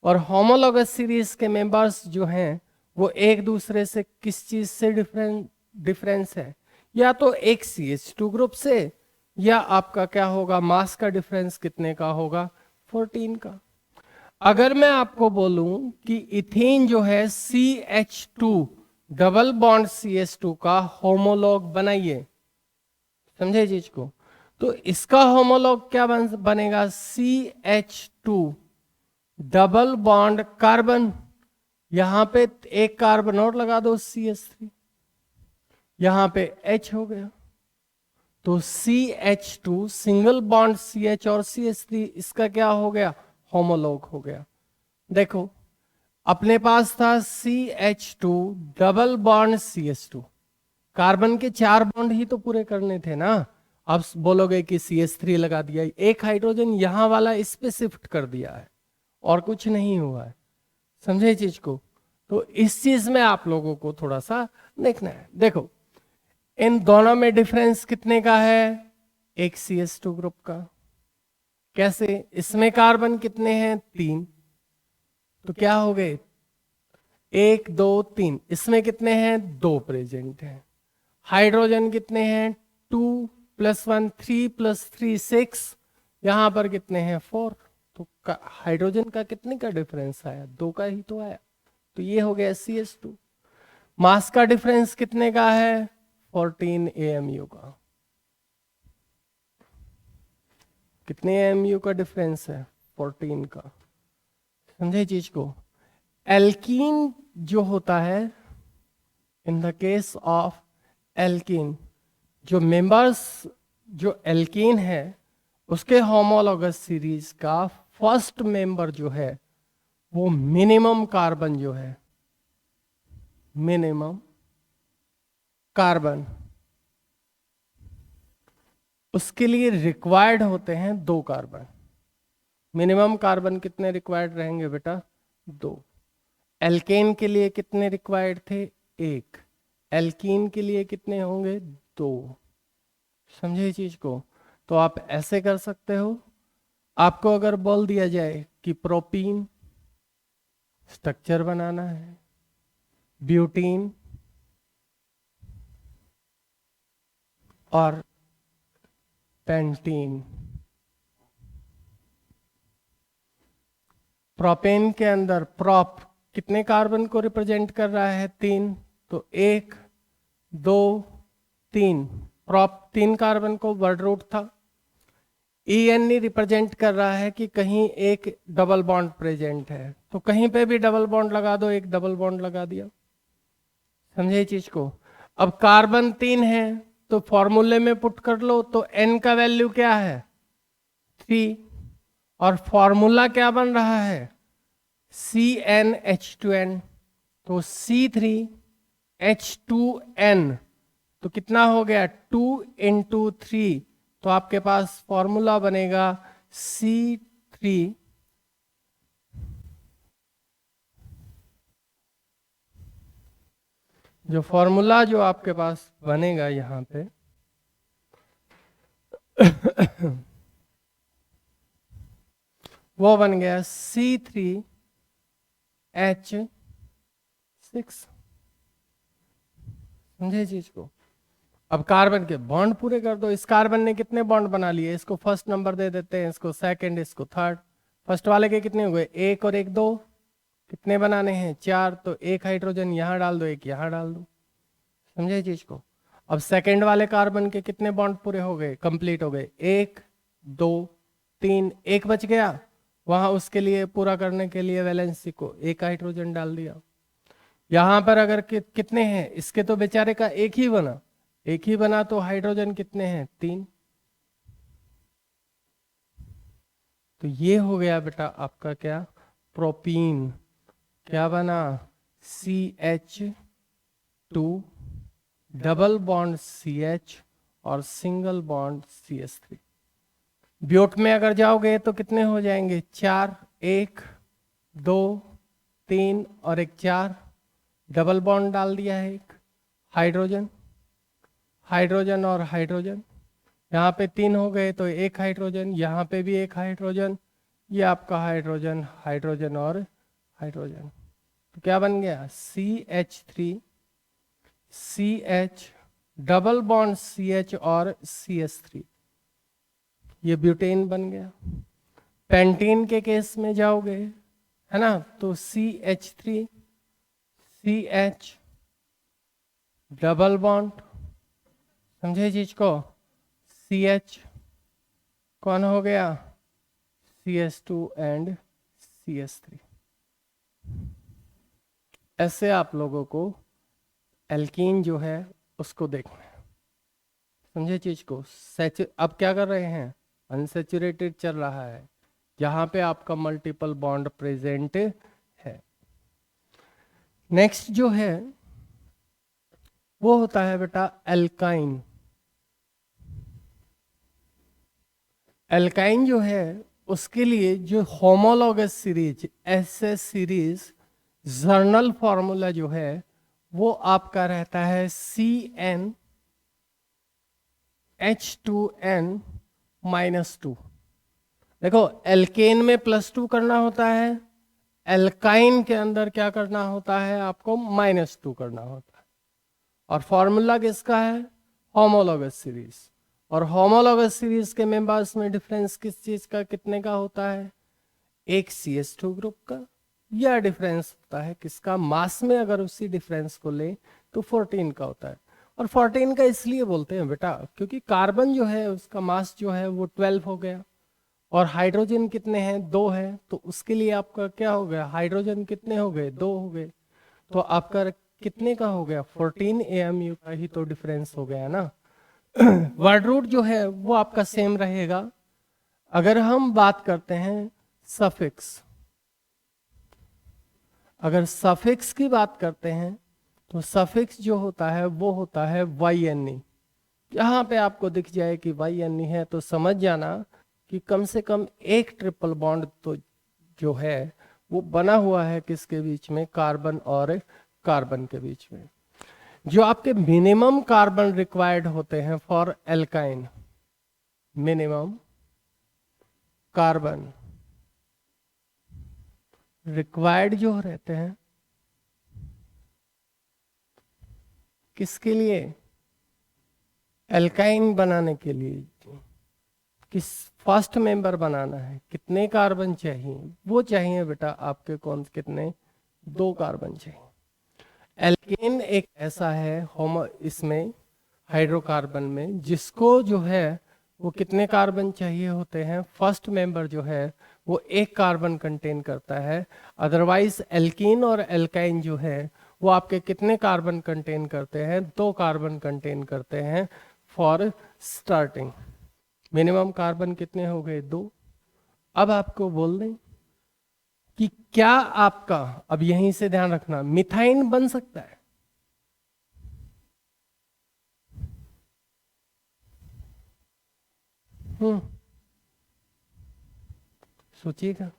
और होमोलॉगस सीरीज के मेंबर्स जो हैं वो एक दूसरे से किस चीज से डिफरेंस है, या तो एक CH2 ग्रुप से, या आपका क्या होगा, मास का डिफरेंस कितने का होगा, 14 का। अगर मैं आपको बोलूं कि इथीन जो है CH2 डबल बॉन्ड CH2 का होमोलॉग बनाइए, समझे चीज को, तो इसका होमोलॉग क्या बनेगा, CH2 डबल बॉन्ड कार्बन, यहां पे एक कार्बन और लगा दो CH3, यहां पे H हो गया। तो CH2 सिंगल बॉन्ड CH और CH3, इसका क्या हो गया, होमोलॉग हो गया। देखो, अपने पास था CH2 double bond CH2, carbon के 4 बॉन्ड ही तो पूरे करने थे ना। अब बोलोगे कि CH3 लगा दिया, एक हाइड्रोजन यहां वाला इस पे शिफ्ट कर दिया है और कुछ नहीं हुआ है, समझे चीज को। तो इस चीज में आप लोगों को थोड़ा सा देखना है। देखो, इन दोनों में डिफरेंस कितने का है, एक CH2 ग्रुप का। कैसे, इसमें कार्बन कितने हैं, 3, तो क्या हो गए, 1 2 3। इसमें कितने हैं, 2 प्रेजेंट हैं। हाइड्रोजन कितने हैं, 2 + 1 3 + 3 6, यहां पर कितने हैं, 4। तो हाइड्रोजन का कितने का डिफरेंस आया, 2 का ही तो आया। तो ये हो गया CH2। मास का डिफरेंस कितने का है, 14 AMU का। कितने AMU का डिफरेंस है, 14 का। समझे चीज को। एल्कीन जो होता है, in the case of alkene, जो मेंबर्स जो एल्कीन है उसके होमोलॉगस सीरीज का फर्स्ट मेंबर जो है वो मिनिमम कार्बन जो है, मिनिमम कार्बन, उसके लिए रिक्वायर्ड होते हैं 2 कार्बन। मिनिमम कार्बन कितने रिक्वायर्ड रहेंगे बेटा, 2। एल्केन के लिए कितने रिक्वायर्ड थे, 1। एल्कीन के लिए कितने होंगे? 2। समझे इस चीज को? तो आप ऐसे कर सकते हो। आपको अगर बोल दिया जाए कि प्रोपीन स्ट्रक्चर बनाना है, ब्यूटीन और पेंटीन, प्रोपेन के अंदर प्रोप कितने कार्बन को रिप्रेजेंट कर रहा है? 3। तो 1 2 3, प्रोप 3 कार्बन को वर्ड रूट था। EN रिप्रेजेंट कर रहा है कि कहीं एक डबल बॉन्ड प्रेजेंट है, तो कहीं पे भी डबल बॉन्ड लगा दो, एक डबल बॉन्ड लगा दिया। समझे चीज को? अब कार्बन 3 है तो फॉर्मूले में पुट कर लो, तो N का वैल्यू क्या है? 3। और फॉर्मूला क्या बन रहा है? CnH2n। तो C3H2n तो कितना हो गया? 2 × 3। तो आपके पास फॉर्मूला बनेगा C3 जो फॉर्मूला जो आपके पास बनेगा यहां पे वो बन गया C3H6। समझे चीज को? अब कार्बन के बॉन्ड पूरे कर दो। इस कार्बन ने कितने बॉन्ड बना लिए? इसको फर्स्ट नंबर दे देते हैं, इसको सेकंड, इसको थर्ड। फर्स्ट वाले के कितने हुए? 1 और 1 2। कितने बनाने हैं? 4। तो एक हाइड्रोजन यहाँ डाल दो, एक यहाँ डाल दो। समझे चीज को? अब सेकंड वाले कार्बन के कितने बॉन्ड पूरे हो गए, कंप्लीट हो गए? 1 2 3, एक बच गया वहां, उसके लिए पूरा करने के लिए वैलेंसी को एक हाइड्रोजन डाल दिया। यहां पर अगर कितने हैं? इसके तो बेचारे का एक ही बना, एक ही बना, तो हाइड्रोजन कितने हैं? 3। तो ये हो गया बेटा आपका क्या? प्रोपीन। क्या बना? CH2 डबल बॉन्ड CH और सिंगल बॉन्ड CH3। ब्यूट में अगर जाओगे तो कितने हो जाएंगे? 4, 1 2 3 और एक 4। डबल बॉन्ड डाल दिया है, एक हाइड्रोजन, हाइड्रोजन और हाइड्रोजन। यहाँ पे 3 हो गए तो एक हाइड्रोजन, यहाँ पे भी एक हाइड्रोजन, ये आपका हाइड्रोजन, हाइड्रोजन और हाइड्रोजन। तो क्या बन गया? CH3 CH double bond CH और CH3, ये ब्यूटेन बन गया। पेंटीन के केस में जाओगे, है ना, तो CH3 CH डबल बॉन्ड, समझे चीज को? CH कौन हो गया? CH2 and CH3। ऐसे आप लोगों को एल्कीन जो है उसको देखना है। समझे चीज को? अब क्या कर रहे हैं? अनसेचुरेटेड चल रहा है, जहां पे आपका मल्टीपल बॉन्ड प्रेजेंट है। नेक्स्ट जो है वो होता है बेटा एल्काइन। एल्काइन जो है उसके लिए जो homologous series, SS series, journal formula जो है वो आपका रहता है CnH2n-2। देखो एल्केन में +2 करना होता है, एल्काइन के अंदर क्या करना होता है? आपको -2 करना होता है। और फॉर्मूला किसका है? Homologous series. और होमोलॉगस सीरीज के मेंबर्स में डिफरेंस किस चीज का, कितने का होता है? एक CH2 ग्रुप का। या डिफरेंस होता है किसका? मास में अगर उसी डिफरेंस को ले तो 14 का होता है। और 14 का इसलिए बोलते हैं बेटा क्योंकि कार्बन जो है उसका मास जो है वो 12 हो गया, और हाइड्रोजन कितने हैं? 2 है, तो उसके लिए आपका क्या हो गया? हाइड्रोजन कितने हो गए? 2 हो गए। तो आपका कितने का हो गया? 14 AMU का ही तो डिफरेंस हो गया ना। वर्ड रूट जो है वो आपका सेम रहेगा। अगर हम बात करते हैं सफिक्स, अगर सफिक्स की बात करते हैं तो सफिक्स जो होता है वो होता है YNE। यहाँ पे आपको दिख जाए कि YNE है तो समझ जाना कि कम से कम एक ट्रिपल बॉन्ड तो जो है वो बना हुआ है किसके बीच में? कार्बन और कार्बन के बीच में। जो आपके मिनिमम कार्बन रिक्वायर्ड होते हैं for alkyne, minimum carbon required जो रहते हैं किसके लिए, एल्काइन बनाने के लिए, किस फर्स्ट मेंबर बनाना है, कितने कार्बन चाहिए, वो चाहिए बेटा आपके कौन कितने, 2 कार्बन चाहिए। एल्केन एक ऐसा है होमो इसमें हाइड्रोकार्बन में जिसको जो है वो कितने कार्बन चाहिए होते हैं, फर्स्ट मेंबर जो है वो 1 कार्बन कंटेन करता है। अदरवाइज एल्कीन और एल्काइन जो है वो आपके कितने कार्बन कंटेन करते हैं, 2 कार्बन कंटेन करते हैं फॉर स्टार्टिंग। मिनिमम कार्बन कितने हो गए, 2। अब आपको बोल दें कि क्या आपका, अब यहीं से ध्यान रखना, मिथाइन बन सकता है? सोचिएगा,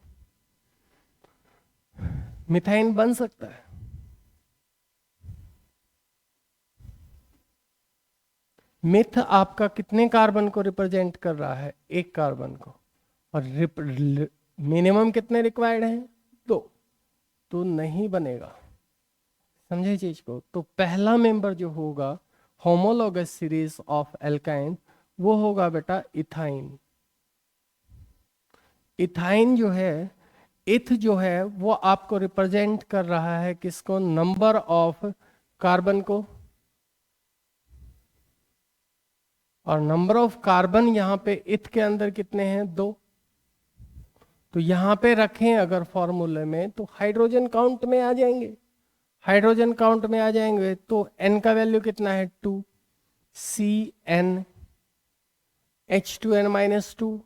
मिथाइन बन सकता है? मिथ आपका कितने कार्बन को रिप्रेजेंट कर रहा है, 1 कार्बन को, और मिनिमम कितने रिक्वायर्ड हैं, 2। तो नहीं बनेगा, समझे चीज को। तो पहला मेंबर जो होगा होमोलोगस सीरीज ऑफ एल्काइन वो होगा बेटा इथाइन। इथाइन जो है, इथ जो है वो आपको रिप्रेजेंट कर रहा है किसको, नंबर ऑफ कार्बन को, और नंबर ऑफ कार्बन यहां पे इथ के अंदर कितने हैं, 2। तो यहां पे रखें अगर फॉर्मूले में तो हाइड्रोजन काउंट में आ जाएंगे, हाइड्रोजन काउंट में आ जाएंगे तो n का वैल्यू कितना है, 2, CN H2n-2,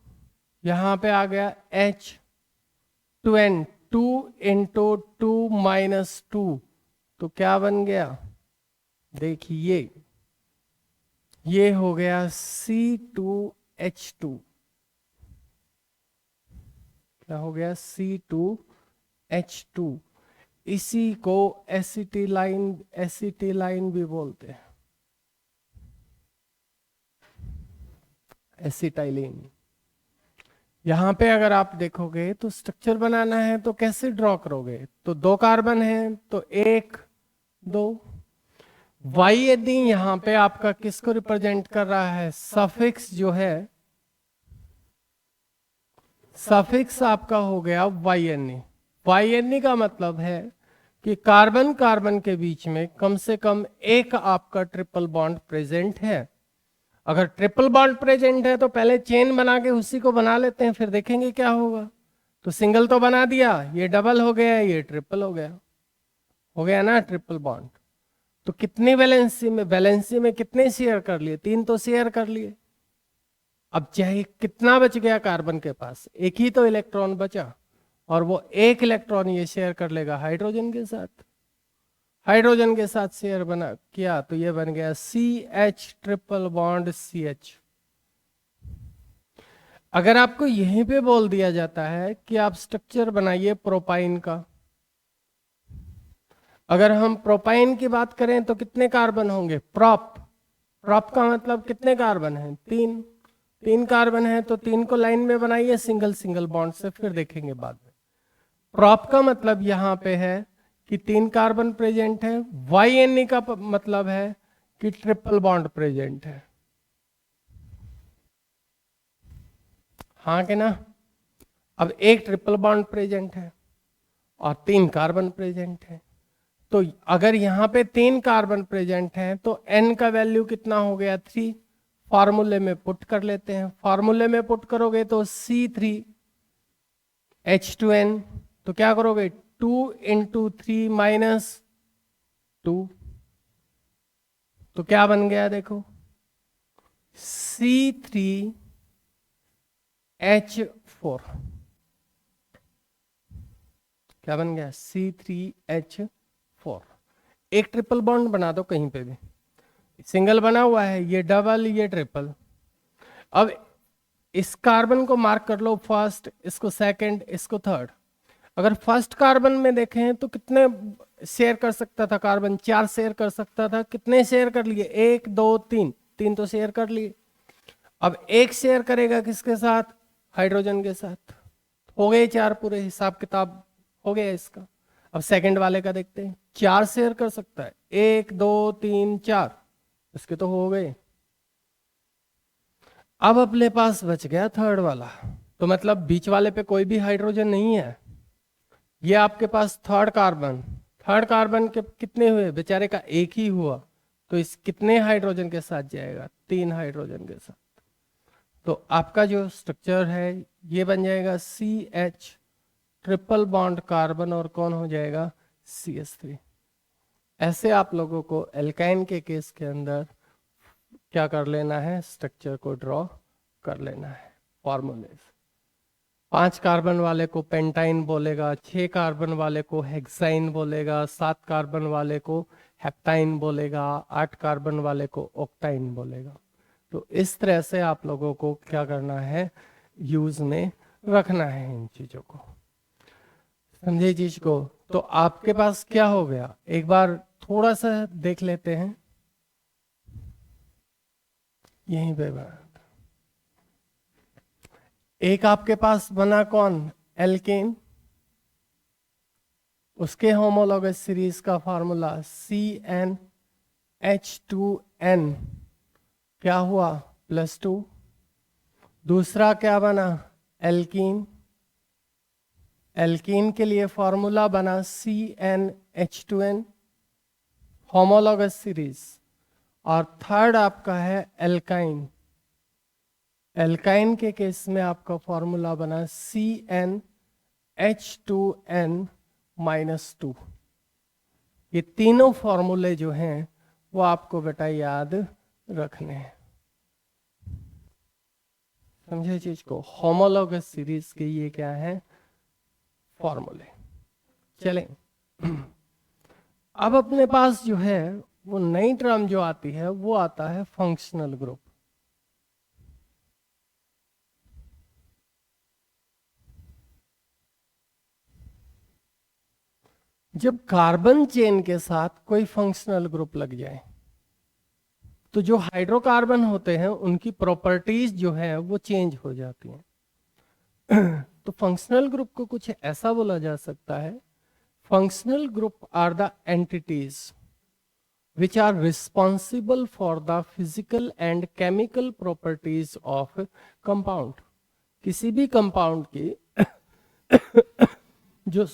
यहां पे आ गया H2n, 2 इंटू 2 माइनस 2, तो क्या बन गया, देखिए ये हो गया C2H2, क्या हो गया, C2H2। इसी को एसिटिलाइन भी बोलते हैं, एसिटाइलिन। यहां पे अगर आप देखोगे तो स्ट्रक्चर बनाना है तो कैसे ड्रॉ करोगे, तो 2 कार्बन है तो 1 2, वाई यदि यहां पे आपका किसको रिप्रेजेंट कर रहा है, सफिक्स जो है, सफिक्स आपका हो गया YNE। YNE का मतलब है कि कार्बन कार्बन के बीच में कम से कम 1 आपका ट्रिपल बॉन्ड प्रेजेंट है। अगर ट्रिपल बॉन्ड प्रेजेंट है तो पहले चेन बना के उसी को बना लेते हैं, फिर देखेंगे क्या होगा। तो सिंगल तो बना दिया, ये डबल हो गया, ये ट्रिपल हो गया ना ट्रिपल बॉन्ड। तो कितनी वैलेंसी में कितने शेयर कर लिए, 3 तो शेयर कर लिए। अब चाहे कितना बच गया कार्बन के पास, 1 ही तो इलेक्ट्रॉन बचा, और वो 1 इलेक्ट्रॉन ये शेयर कर लेगा हाइड्रोजन के साथ, हाइड्रोजन के साथ शेयर बना किया तो ये बन गया CH ट्रिपल बॉन्ड CH। अगर आपको यहीं पे बोल दिया जाता है कि आप स्ट्रक्चर बनाइए प्रोपाइन का, अगर हम प्रोपाइन की बात करें तो कितने कार्बन होंगे, प्रोप का मतलब कितने कार्बन हैं, 3 कार्बन है, तो 3 को लाइन में बनाइए सिंगल सिंगल बॉन्ड से, फिर देखेंगे बाद में। प्रोप का मतलब यहां पे है कि 3 कार्बन प्रेजेंट है, YNE का मतलब है कि ट्रिपल बॉन्ड प्रेजेंट है, हाँ के ना। अब 1 ट्रिपल बॉन्ड प्रेजेंट है और 3 कार्बन प्रेजेंट है, तो अगर यहां पे 3 कार्बन प्रेजेंट है तो n का वैल्यू कितना हो गया, 3। फॉर्मूले में पुट कर लेते हैं, फॉर्मूले में पुट करोगे तो C3H2n, तो क्या करोगे, 2 इंटू 3 माइनस 2, तो क्या बन गया देखो, C3H4, क्या बन गया, C3H4। एक ट्रिपल बॉन्ड बना दो कहीं पे भी, सिंगल बना हुआ है, ये डबल ये ट्रिपल। अब इस कार्बन को मार्क कर लो फर्स्ट, इसको सेकंड, इसको थर्ड। अगर फर्स्ट कार्बन में देखें तो कितने शेयर कर सकता था कार्बन? 4 शेयर कर सकता था। कितने शेयर कर लिए? 1 2 3, 3 तो शेयर कर लिए। अब एक शेयर करेगा किसके साथ? हाइड्रोजन के साथ। हो गए 4, पूरे हिसाब किताब हो गया इसका। अब सेकंड वाले का देखते हैं। 4 शेयर कर सकता है, 1 2 3 4, इसके तो हो गए। अब अपने पास बच गया थर्ड वाला, तो मतलब बीच वाले पे कोई भी हाइड्रोजन नहीं है। ये आपके पास थर्ड कार्बन के कितने हुए? बेचारे का एक ही हुआ, तो इस कितने हाइड्रोजन के साथ जाएगा? 3 हाइड्रोजन के साथ। तो आपका जो स्ट्रक्चर है ये बन जाएगा CH ट्रिपल बॉन्ड कार्बन, और कौन हो जाएगा? CH3। ऐसे आप लोगों को एल्काइन के केस के अंदर क्या कर लेना है? स्ट्रक्चर को ड्रॉ कर लेना है। फॉर्मूलेज, 5 कार्बन वाले को पेंटाइन बोलेगा, 6 कार्बन वाले को हेक्साइन बोलेगा, 7 कार्बन वाले को हेप्टाइन बोलेगा, 8 कार्बन वाले को ऑक्टाइन बोलेगा। तो इस तरह से आप लोगों को क्या करना है? यूज में रखना है इन चीजों को। समझे चीज को? तो आपके पास क्या हो गया, एक बार थोड़ा सा देख लेते हैं यहीं पे बात। एक आपके पास बना कौन? एल्केन। उसके होमोलॉगस सीरीज का फार्मूला CnH2n क्या हुआ? +2। दूसरा क्या बना? एल्कीन। एल्कीन के लिए फॉर्मूला बना CnH2n, होमोलॉगस सीरीज। और थर्ड आपका है एल्काइन। एल्काइन के केस में आपका फॉर्मूला बना CnH2n-2। ये तीनों फॉर्मूले जो हैं वो आपको बेटा याद रखने हैं। समझे चीज को? होमोलॉगस सीरीज के ये क्या है? फॉर्मूले। चलें, अब अपने पास जो है वो नई टर्म जो आती है वो आता है फंक्शनल ग्रुप। जब कार्बन चेन के साथ कोई फंक्शनल ग्रुप लग जाए तो जो हाइड्रोकार्बन होते हैं उनकी प्रॉपर्टीज जो है वो चेंज हो जाती हैं। तो फंक्शनल ग्रुप को कुछ ऐसा बोला जा सकता है, functional group are the entities which are responsible for the physical and chemical properties of compound। किसी भी कंपाउंड की जो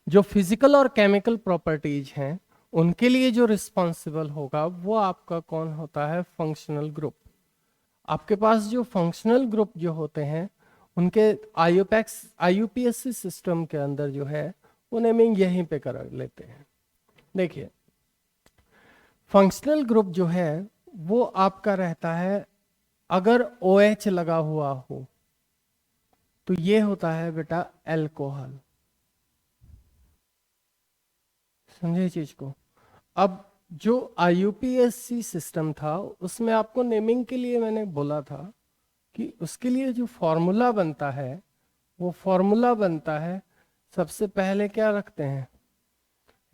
जो फिजिकल और केमिकल प्रॉपर्टीज हैं उनके लिए जो रिस्पॉन्सिबल होगा वो आपका कौन होता है? Functional group. आपके पास जो फंक्शनल ग्रुप जो होते हैं उनके IUPAC सिस्टम के अंदर जो है वो नेमिंग यहीं पे कर लेते हैं। देखिए, फंक्शनल ग्रुप जो है वो आपका रहता है, अगर OH लगा हुआ हो तो ये होता है बेटा अल्कोहल। समझे चीज को? अब जो IUPAC सिस्टम था उसमें आपको नेमिंग के लिए मैंने बोला था कि उसके लिए जो फॉर्मूला बनता है वो फॉर्मूला बनता है, सबसे पहले क्या रखते हैं?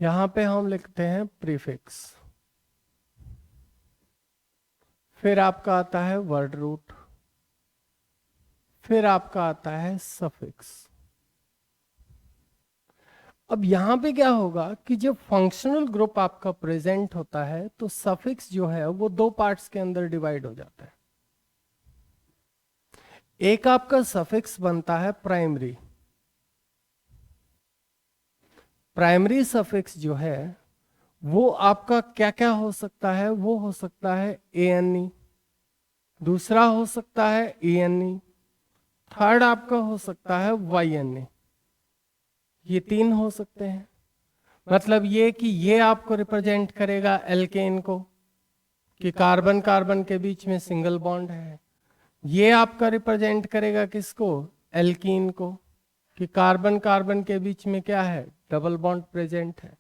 यहां पे हम लिखते हैं प्रीफिक्स, फिर आपका आता है वर्ड रूट, फिर आपका आता है सफिक्स। अब यहां पे क्या होगा कि जब फंक्शनल ग्रुप आपका प्रेजेंट होता है तो सफिक्स जो है वो 2 पार्ट्स के अंदर डिवाइड हो जाता है। एक आपका सफिक्स बनता है प्राइमरी। प्राइमरी सफिक्स जो है वो आपका क्या क्या हो सकता है? वो हो सकता है ANE, दूसरा हो सकता है ENE, थर्ड आपका हो सकता है YNE। ये 3 हो सकते हैं। मतलब ये कि ये आपको रिप्रेजेंट करेगा एल्केन को, कि कार्बन कार्बन के बीच में सिंगल बॉन्ड है। ये आपका रिप्रेजेंट करेगा किसको? एल्कीन को, कि कार्बन कार्बन के बीच में क्या है? डबल बॉन्ड प्रेजेंट है।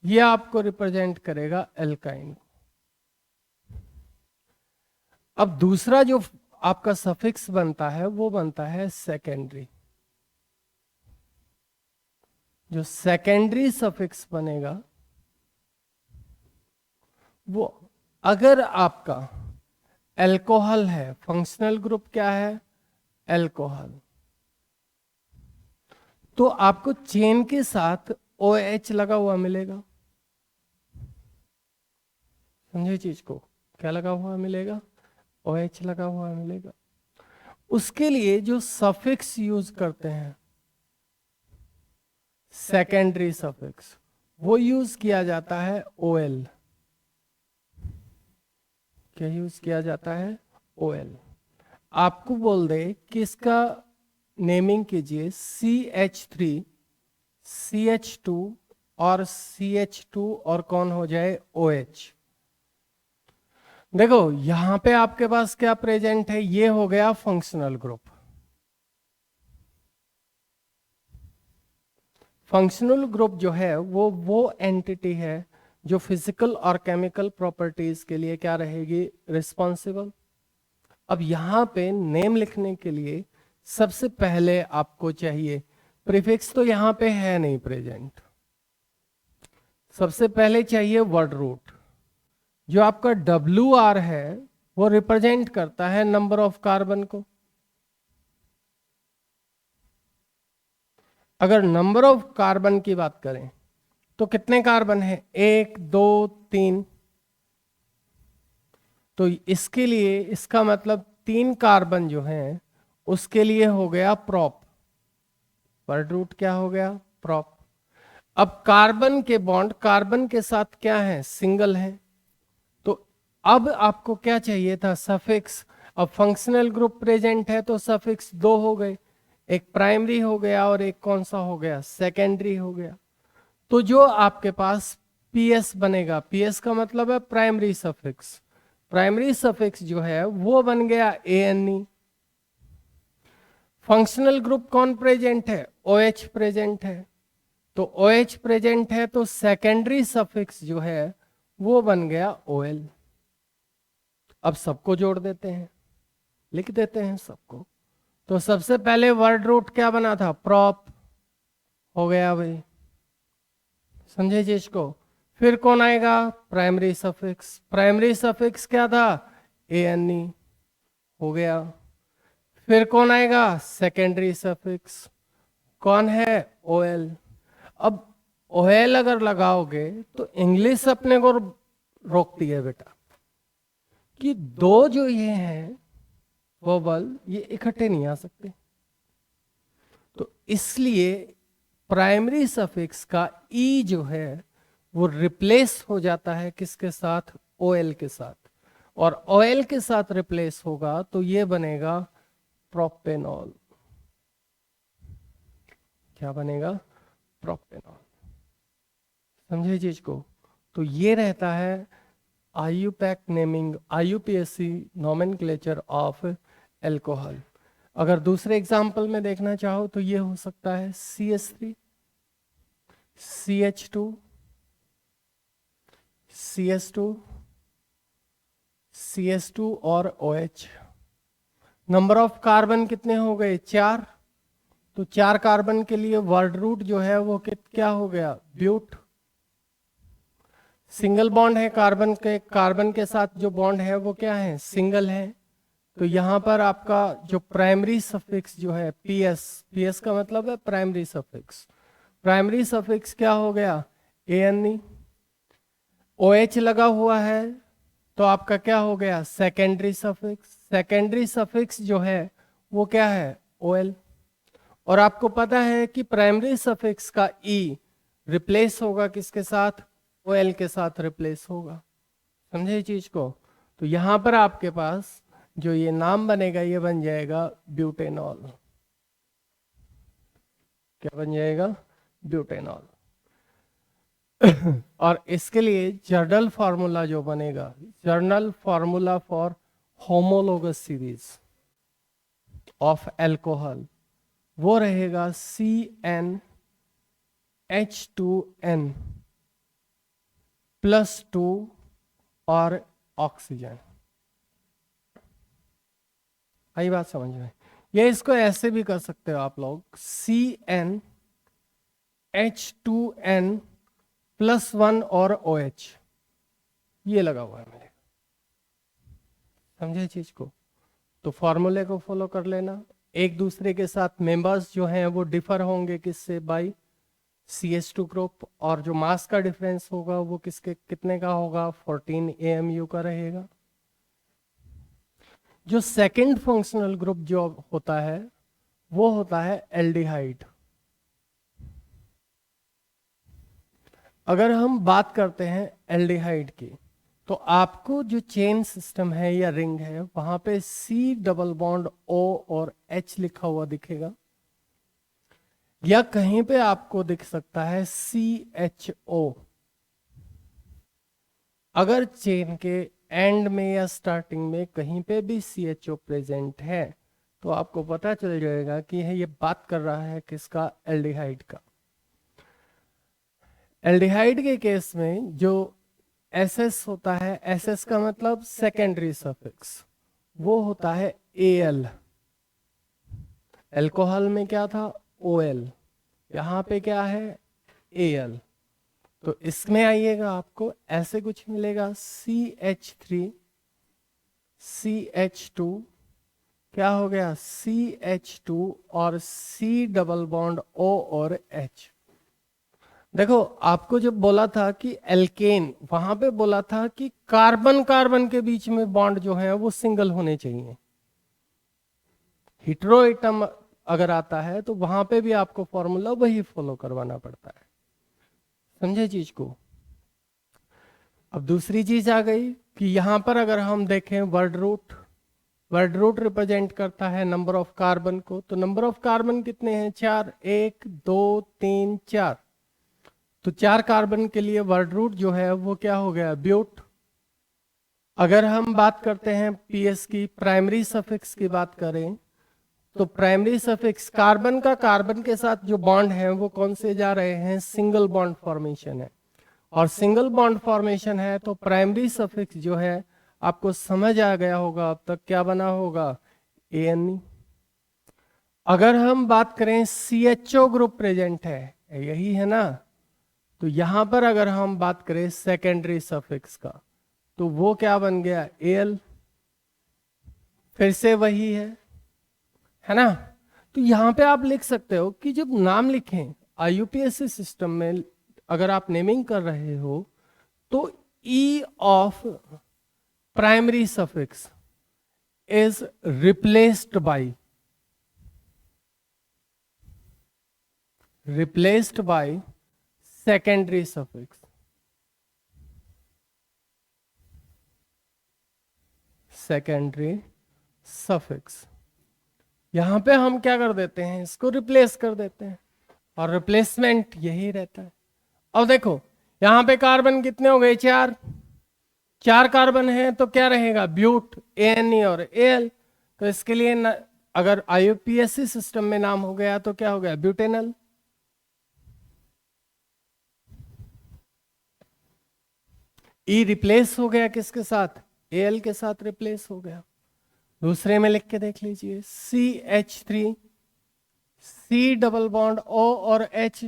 ये आपको रिप्रेजेंट करेगा एल्काइन को। अब दूसरा जो आपका सफिक्स बनता है वो बनता है सेकेंडरी। जो सेकेंडरी सफिक्स बनेगा वो, अगर आपका अल्कोहल है, फंक्शनल ग्रुप क्या है, अल्कोहल, तो आपको चेन के साथ OH लगा हुआ मिलेगा। समझे चीज को, क्या लगा हुआ मिलेगा, OH लगा हुआ मिलेगा। उसके लिए जो सफिक्स यूज करते हैं, सेकेंडरी सफिक्स, वो यूज किया जाता है OL। क्या यूज किया जाता है, OL। आपको बोल दे कि इसका नेमिंग कीजिए CH3, CH2 और CH2 और कौन हो जाए, OH। देखो यहां पे आपके पास क्या प्रेजेंट है, ये हो गया फंक्शनल ग्रुप। फंक्शनल ग्रुप जो है वो एंटिटी है जो फिजिकल और केमिकल प्रॉपर्टीज के लिए क्या रहेगी, रिस्पॉन्सिबल। अब यहां पे नेम लिखने के लिए सबसे पहले आपको चाहिए, प्रीफिक्स तो यहां पे है नहीं प्रेजेंट, सबसे पहले चाहिए वर्ड रूट। जो आपका WR है वो रिप्रेजेंट करता है नंबर ऑफ कार्बन को। अगर नंबर ऑफ कार्बन की बात करें तो कितने कार्बन है, 1 2 3। तो इसके लिए इसका मतलब 3 कार्बन जो है उसके लिए हो गया प्रॉप। वर्ड रूट क्या हो गया, प्रॉप। अब कार्बन के बॉन्ड कार्बन के साथ क्या है, सिंगल है। तो अब आपको क्या चाहिए था, सफिक्स। अब फंक्शनल ग्रुप प्रेजेंट है तो सफिक्स 2 हो गए, एक प्राइमरी हो गया और एक कौन सा हो गया, सेकेंडरी हो गया। तो जो आपके पास PS बनेगा, PS का मतलब है प्राइमरी सफिक्स, प्राइमरी सफिक्स जो है वो बन गया ANE। फंक्शनल ग्रुप कौन प्रेजेंट है, OH प्रेजेंट है। तो OH प्रेजेंट है तो सेकेंडरी सफिक्स जो है वो बन गया OL। अब सबको जोड़ देते हैं, लिख देते हैं सबको। तो सबसे पहले वर्ड रूट क्या बना था, प्रॉप हो गया भाई, समझे चीज को। फिर कौन आएगा, प्राइमरी सफिक्स, प्राइमरी सफिक्स क्या था, ANE हो गया। फिर कौन आएगा, सेकेंडरी सफिक्स, कौन है, OL। अब OL अगर लगाओगे तो इंग्लिश अपने को रोकती है बेटा, कि दो जो ये हैं वोवल ये इकट्ठे नहीं आ सकते। तो इसलिए प्राइमरी सफिक्स का ई जो है वो रिप्लेस हो जाता है किसके साथ, OL के साथ। और OL के साथ रिप्लेस होगा तो ये बनेगा प्रोपेनॉल। क्या बनेगा, प्रोपेनॉल। समझे चीज को। तो ये रहता है IUPAC naming, IUPAC nomenclature of alcohol. अगर दूसरे एग्जाम्पल में देखना चाहो तो ये हो सकता है CH3, CH2, CS2, CS2 और OH। नंबर ऑफ कार्बन कितने हो गए, 4। तो 4 कार्बन के लिए वर्ड रूट जो है वो क्या हो गया, ब्यूट। सिंगल बॉन्ड है कार्बन के साथ जो बॉन्ड है वो क्या है, सिंगल है। तो यहां पर आपका जो प्राइमरी सफिक्स जो है PS का मतलब है प्राइमरी सफिक्स, प्राइमरी सफिक्स क्या हो गया, ANE। OH लगा हुआ है तो आपका क्या हो गया, सेकेंडरी सफिक्स, सेकेंडरी सफिक्स जो है वो क्या है, OL। और आपको पता है कि प्राइमरी सफिक्स का E रिप्लेस होगा किसके साथ, OL के साथ रिप्लेस होगा। समझे चीज को। तो यहां पर आपके पास जो ये नाम बनेगा ये बन जाएगा ब्यूटेनॉल। क्या बन जाएगा, ब्यूटेनॉल। और इसके लिए जर्नल फार्मूला जो बनेगा, journal formula for homologous series of alcohol, वो रहेगा CnH2n +2 और ऑक्सीजन। आई बात समझ में। ये इसको ऐसे भी कर सकते हो आप लोग, CnH2 H2N +1 और OH, ये लगा हुआ है मेरे, समझे चीज को। तो फॉर्मूले को फॉलो कर लेना। एक दूसरे के साथ मेंबर्स जो हैं वो डिफर होंगे किससे, बाई CH2 ग्रुप, और जो मास का डिफरेंस होगा वो किसके कितने का होगा, 14 AMU का रहेगा। जो सेकंड फंक्शनल ग्रुप जो होता है वो होता है एल्डिहाइड। अगर हम बात करते हैं एल्डिहाइड की, तो आपको जो चेन सिस्टम है या रिंग है वहां पे C डबल बॉन्ड O और H लिखा हुआ दिखेगा, या कहीं पे आपको दिख सकता है CHO। अगर चेन के एंड में या स्टार्टिंग में कहीं पे भी CHO प्रेजेंट है तो आपको पता चल जाएगा कि ये बात कर रहा है किसका, एल्डिहाइड का। एल्डिहाइड के केस में जो SS होता है, SS का मतलब सेकेंडरी सफिक्स, वो होता है AL। अल्कोहल में क्या था, OL, यहां पे क्या है, AL। तो इसमें आइएगा आपको ऐसे कुछ मिलेगा, CH3 CH2, क्या हो गया, CH2 और C डबल बॉन्ड O और H। देखो आपको जब बोला था कि एल्केन, वहां पे बोला था कि कार्बन कार्बन के बीच में बॉन्ड जो है वो सिंगल होने चाहिए। हेटेरोएटम अगर आता है तो वहां पे भी आपको फॉर्मूला वही फॉलो करवाना पड़ता है, समझे चीज को। अब दूसरी चीज आ गई कि यहां पर अगर हम देखें word root, word root represent करता है नंबर ऑफ कार्बन को। तो नंबर ऑफ कार्बन कितने हैं, 4, 1 2 3 4। तो 4 कार्बन के लिए वर्ड रूट जो है वो क्या हो गया, ब्यूट। अगर हम बात करते हैं PS की, प्राइमरी सफिक्स की बात करें, तो प्राइमरी सफिक्स कार्बन का कार्बन के साथ जो बॉन्ड है वो कौन से जा रहे हैं, सिंगल बॉन्ड फॉर्मेशन है। और सिंगल बॉन्ड फॉर्मेशन है तो प्राइमरी सफिक्स जो है आपको समझ आ गया होगा अब तक, क्या बना होगा, ANE। अगर हम बात करें CHO ग्रुप प्रेजेंट है, यही है ना, तो यहां पर अगर हम बात करें सेकेंडरी सफिक्स का तो वो क्या बन गया, AL। फिर से वही है ना। तो यहां पे आप लिख सकते हो कि जब नाम लिखें IUPAC सिस्टम में, अगर आप नेमिंग कर रहे हो तो E of primary suffix is replaced by secondary suffix. Secondary suffix यहां पे हम क्या कर देते हैं, इसको रिप्लेस कर देते हैं, और रिप्लेसमेंट यही रहता है। अब देखो यहां पे कार्बन कितने हो गए, 4, 4 कार्बन है तो क्या रहेगा, ब्यूट, ANE और AL। तो इसके लिए अगर IUPAC सिस्टम में नाम हो गया तो क्या हो गया, ब्यूटेनल। E रिप्लेस हो गया किसके साथ, AL के साथ रिप्लेस हो गया। दूसरे में लिख के देख लीजिए, CH3 C double bond O और H,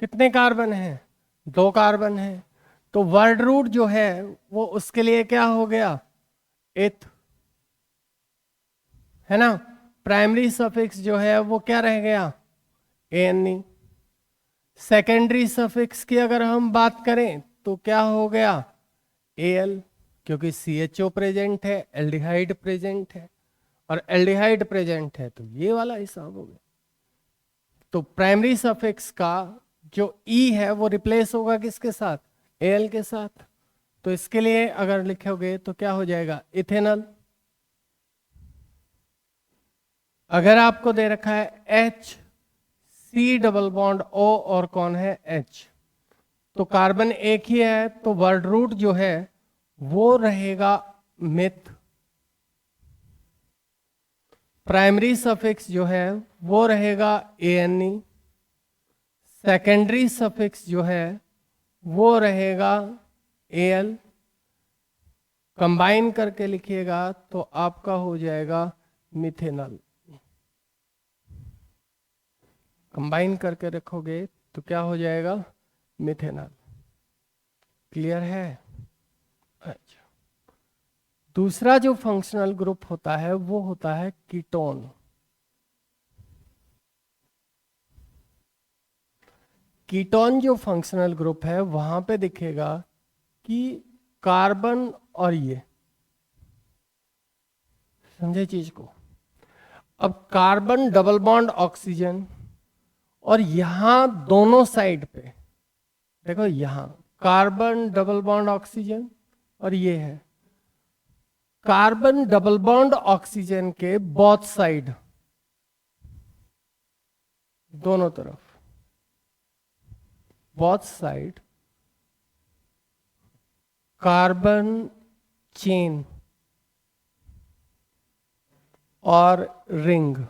कितने कार्बन हैं, 2 कार्बन हैं। तो वर्ड रूट जो है वो उसके लिए क्या हो गया, एथ, है ना। प्राइमरी सफिक्स जो है वो क्या रह गया, ANE। सेकेंडरी सफिक्स की अगर हम बात करें तो क्या हो गया, AL, क्योंकि CHO प्रेजेंट है, एल्डिहाइड प्रेजेंट है, और एल्डिहाइड प्रेजेंट है तो ये वाला हिसाब हो गया। तो प्राइमरी सफिक्स का जो E है वो रिप्लेस होगा किसके साथ, AL के साथ। तो इसके लिए अगर लिखोगे तो क्या हो जाएगा, इथेनॉल। अगर आपको दे रखा है H C double bond O और कौन है, H, तो कार्बन एक ही है तो वर्ड रूट जो है वो रहेगा मिथ। प्राइमरी सफिक्स जो है वो रहेगा ANE। सेकेंडरी सफिक्स जो है वो रहेगा AL। कंबाइन करके लिखिएगा तो आपका हो जाएगा मिथेनॉल। कंबाइन करके रखोगे तो क्या हो जाएगा, मिथेनॉल। क्लियर है? अच्छा, दूसरा जो फंक्शनल ग्रुप होता है वो होता है कीटोन। कीटोन जो फंक्शनल ग्रुप है वहां पे दिखेगा कि कार्बन और ये, समझे चीज को। अब कार्बन डबल बॉन्ड ऑक्सीजन, और यहां दोनों साइड पे देखो, यहां कार्बन डबल बॉन्ड ऑक्सीजन और ये है कार्बन डबल बॉन्ड ऑक्सीजन के बोथ साइड, दोनों तरफ, बोथ साइड कार्बन चेन और रिंग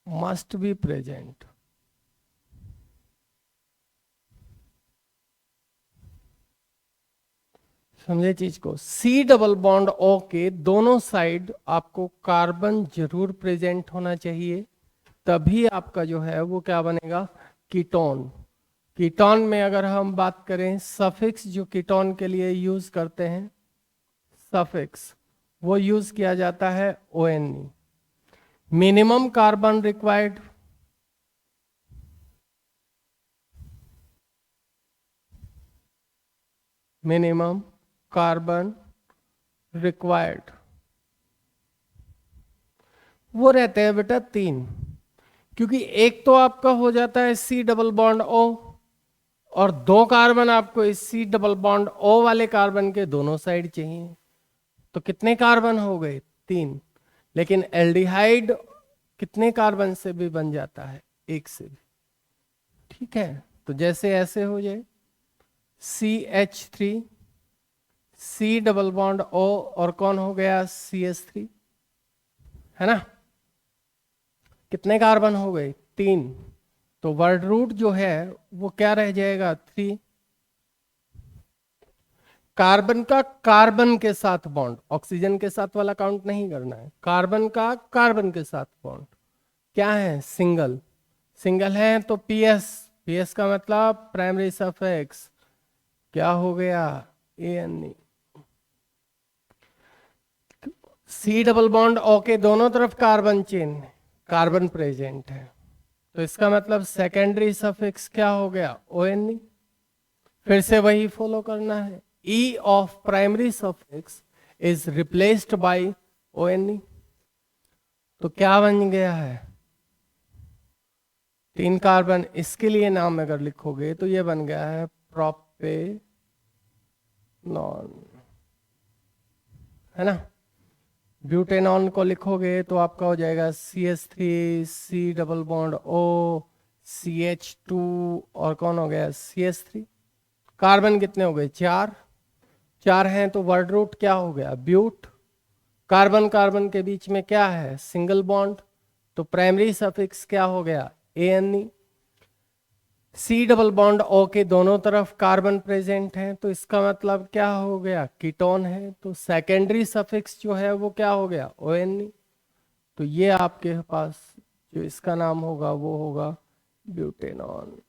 मस्ट बी प्रेजेंट। समझे चीज को। सी डबल बॉन्ड ओ के दोनों साइड आपको कार्बन जरूर प्रेजेंट होना चाहिए, तभी आपका जो है वो क्या बनेगा, कीटोन। कीटोन में अगर हम बात करें, सफिक्स जो कीटोन के लिए यूज करते हैं, सफिक्स वो यूज किया जाता है ONE। Minimum carbon required, minimum carbon required वो रहते हैं बेटा 3, क्योंकि एक तो आपका हो जाता है सी डबल बॉन्ड ओ, और 2 कार्बन आपको इस सी डबल बॉन्ड ओ वाले कार्बन के दोनों साइड चाहिए। तो कितने कार्बन हो गए, 3। लेकिन एल्डिहाइड कितने कार्बन से भी बन जाता है, 1 से भी। ठीक है, तो जैसे ऐसे हो जाए CH3, सी डबल बॉन्ड O, और कौन हो गया CH3, है ना। कितने कार्बन हो गए, 3। तो वर्ड रूट जो है वो क्या रह जाएगा, 3। कार्बन का कार्बन के साथ बॉन्ड, ऑक्सीजन के साथ वाला काउंट नहीं करना है, कार्बन का कार्बन के साथ बॉन्ड क्या है, सिंगल। सिंगल है तो PS, PS का मतलब प्राइमरी सफिक्स क्या हो गया, ANE। C double bond O के दोनों तरफ कार्बन चेन, कार्बन प्रेजेंट है, तो इसका मतलब सेकेंडरी सफिक्स क्या हो गया, ONE। फिर से वही फॉलो करना है, E of primary suffix is replaced by ONE। तो क्या बन गया है, 3 कार्बन। इसके लिए नाम अगर लिखोगे तो ये बन गया है प्रोपेनॉन, है ना। ब्यूटेनॉन को लिखोगे तो आपका हो जाएगा CH3, सी डबल बॉन्ड O, CH2, और कौन हो गया CH3। कार्बन कितने हो गए, 4। 4 हैं तो वर्ड रूट क्या हो गया, ब्यूट। कार्बन कार्बन के बीच में क्या है, सिंगल बॉन्ड, तो प्राइमरी सफिक्स क्या हो गया, ANE। C double bond O के दोनों तरफ कार्बन प्रेजेंट है, तो इसका मतलब क्या हो गया, कीटोन है, तो सेकेंडरी सफिक्स जो है वो क्या हो गया, ONE। तो ये आपके पास जो इसका नाम होगा वो होगा ब्यूटेनॉन।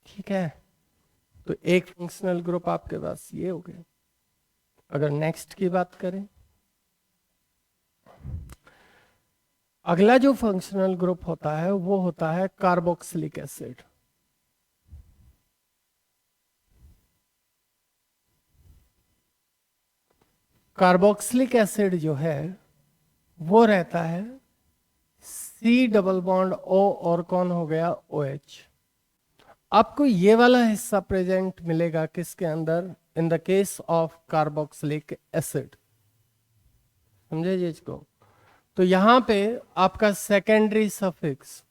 ठीक है, तो एक फंक्शनल ग्रुप आपके पास ये हो गया। अगर नेक्स्ट की बात करें, अगला जो फंक्शनल ग्रुप होता है वो होता है कार्बोक्सिलिक एसिड। कार्बोक्सिलिक एसिड जो है वो रहता है सी डबल बॉन्ड O, और कौन हो गया OH। आपको ये वाला हिस्सा प्रेजेंट मिलेगा किसके अंदर, in the case of carboxylic acid. समझे जी इसको। तो यहां पे आपका सेकेंडरी सफिक्स,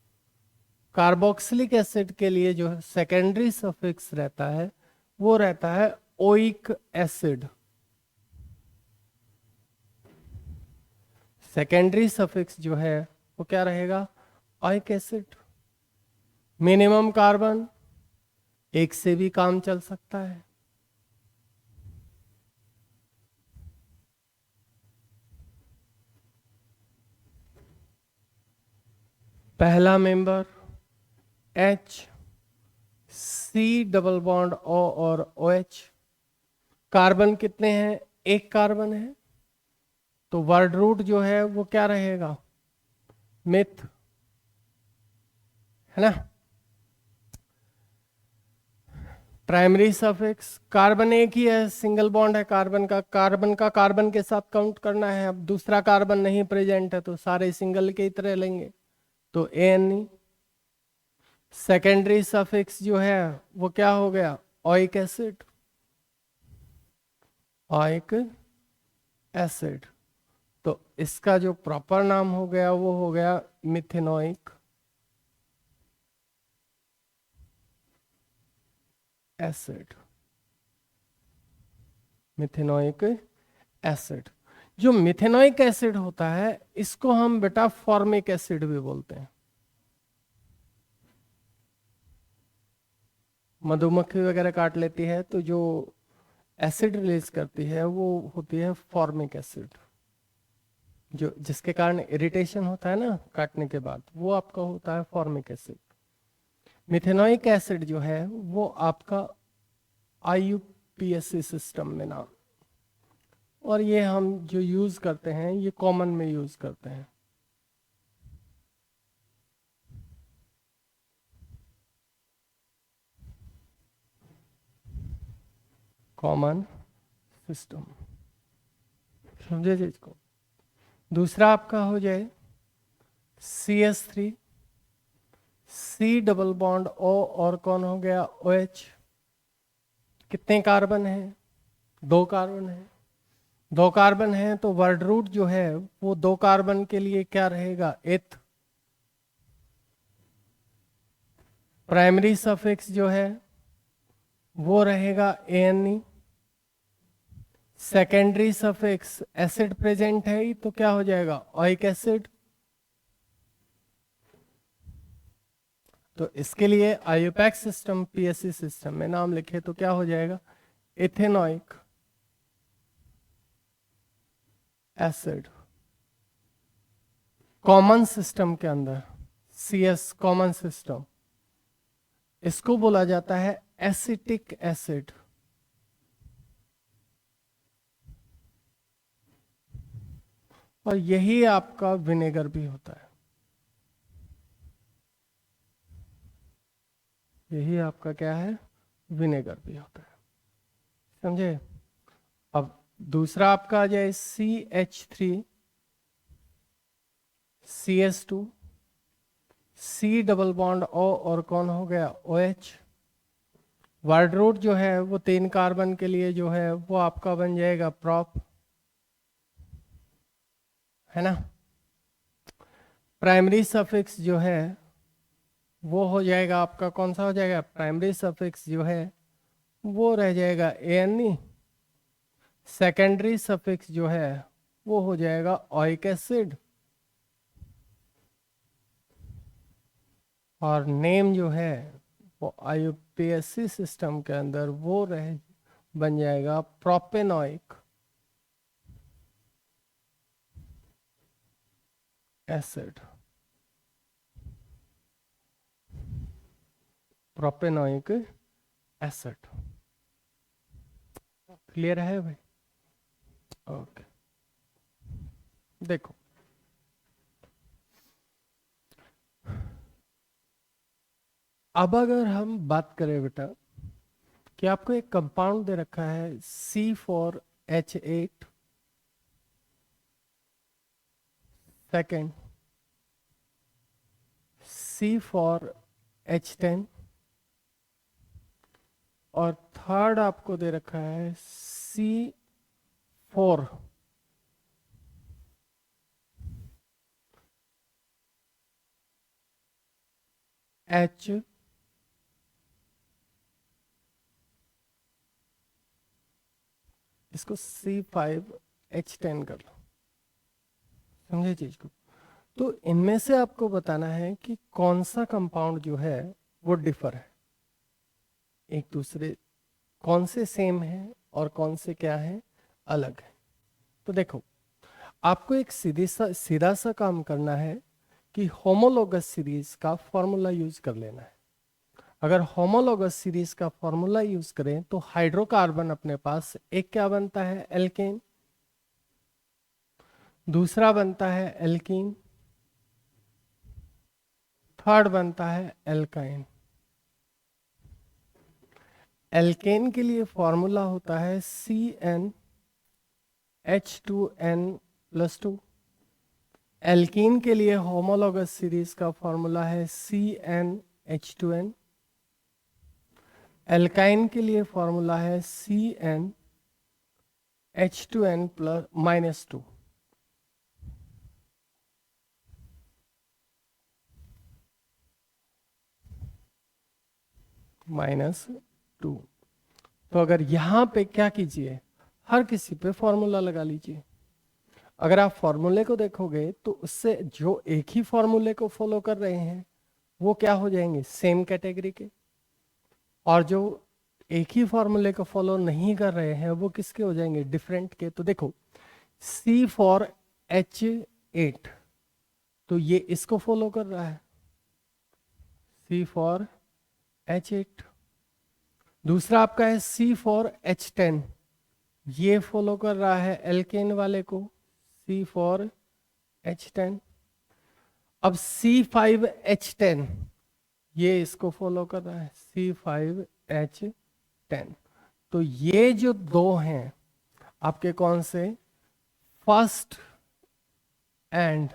कार्बोक्सिलिक एसिड के लिए जो सेकेंडरी सफिक्स रहता है वो रहता है ओइक एसिड। सेकेंडरी सफिक्स जो है वो क्या रहेगा, ओइक एसिड। मिनिमम कार्बन, 1 से भी काम चल सकता है। पहला member H, C double bond O और OH। कार्बन कितने हैं? एक कार्बन है, तो वर्ड रूट जो है वो क्या रहेगा? मिथ, है ना। प्राइमरी सफिक्स, कार्बन एक ही है, सिंगल बॉन्ड है कार्बन का, कार्बन के साथ काउंट करना है। अब दूसरा कार्बन नहीं प्रेजेंट है तो सारे सिंगल के ही तरह लेंगे, तो ANE। सेकेंडरी सफिक्स जो है वो क्या हो गया? Oic acid, oic acid. तो इसका जो प्रॉपर नाम हो गया वो हो गया मिथेनोइक एसिड, मिथेनोइक एसिड। जो मिथेनोइक एसिड होता है इसको हम बेटा फॉर्मिक एसिड भी बोलते हैं। मधुमक्खी वगैरह काट लेती है तो जो एसिड रिलीज करती है वो होती है फॉर्मिक एसिड, जो जिसके कारण इरिटेशन होता है ना काटने के बाद, वो आपका होता है फॉर्मिक एसिड। मिथेनोइक एसिड जो है वो आपका IUPAC सिस्टम में ना, और ये हम जो यूज करते हैं ये कॉमन में यूज करते हैं। कॉमन सिस्टम, समझे चीज को। दूसरा आपका हो जाए CH3, C double bond O और कौन हो गया? OH। कितने कार्बन है? दो कार्बन है, दो कार्बन है तो वर्ड रूट जो है वो दो कार्बन के लिए क्या रहेगा? एथ। प्राइमरी सफिक्स जो है वो रहेगा ANE। Secondary suffix acid present है ही तो क्या हो जाएगा? Oic acid. तो इसके लिए IUPAC सिस्टम PAC सिस्टम में नाम लिखे तो क्या हो जाएगा? Ethanoic acid. कॉमन सिस्टम के अंदर CS कॉमन सिस्टम, इसको बोला जाता है एसिटिक एसिड। और यही आपका विनेगर भी होता है, यही आपका क्या है? विनेगर भी होता है, समझे। अब दूसरा आपका आ जाए CH3, CS2, C double bond O और कौन हो गया? OH। वर्ड रूट जो है वो तीन कार्बन के लिए जो है वो आपका बन जाएगा प्रॉप, है ना। प्राइमरी सफिक्स जो है वो हो जाएगा आपका कौन सा हो जाएगा? प्राइमरी सफिक्स जो है वो रह जाएगा ANE। सेकेंडरी सफिक्स जो है वो हो जाएगा ओइक एसिड, और नेम जो है वो IUPAC सिस्टम के अंदर वो रह बन जाएगा propanoic acid, propanoic acid. Clear है भाई? ओके, देखो अब अगर हम बात करें बेटा कि आपको एक कंपाउंड दे रखा है C4H8, सेकेंड C4H10, और थर्ड आपको दे रखा है C4 H, इसको C5H10 कर लो, समझे चीज को। तो इनमें से आपको बताना है कि कौन सा कंपाउंड जो है वो डिफर है एक दूसरे, कौन से सेम है और कौन से क्या है अलग है। तो देखो आपको एक सीधा सा काम करना है कि होमोलोगस सीरीज का फॉर्मूला यूज कर लेना है। अगर होमोलोगस सीरीज का फॉर्मूला यूज करें तो हाइड्रोकार्बन अपने पास एक क्या बनता है, एल्केन, दूसरा बनता है एल्कीन, थर्ड बनता है एल्काइन। एल्केन के लिए फॉर्मूला होता है CnH2n+2। एल्कीन के लिए होमोलोगस सीरीज का फॉर्मूला है CnH2n। एल्काइन के लिए फॉर्मूला है CnH2n+-2। -2। तो अगर यहां पे क्या कीजिए, हर किसी पे फॉर्मूला लगा लीजिए। अगर आप फॉर्मूले को देखोगे तो उससे जो एक ही फॉर्मूले को फॉलो कर रहे हैं वो क्या हो जाएंगे, सेम कैटेगरी के, और जो एक ही फॉर्मूले को फॉलो नहीं कर रहे हैं वो किसके हो जाएंगे, डिफरेंट के। तो देखो C4H8, तो ये इसको फॉलो कर रहा है, C4H8। दूसरा आपका है C4H10, ये फॉलो कर रहा है एल्केन वाले को, C4H10। अब C5H10, ये इसको फॉलो कर रहा है, C5H10। तो ये जो दो हैं आपके कौन से, first and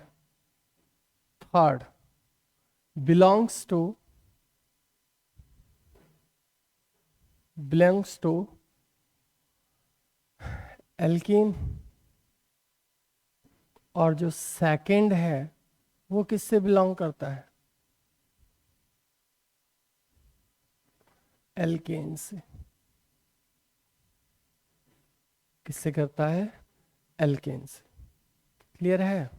third, belongs to alkene, और जो सेकंड है वो किससे बिलोंग करता है, एल्केन से। किससे करता है, एल्केन से। क्लियर है।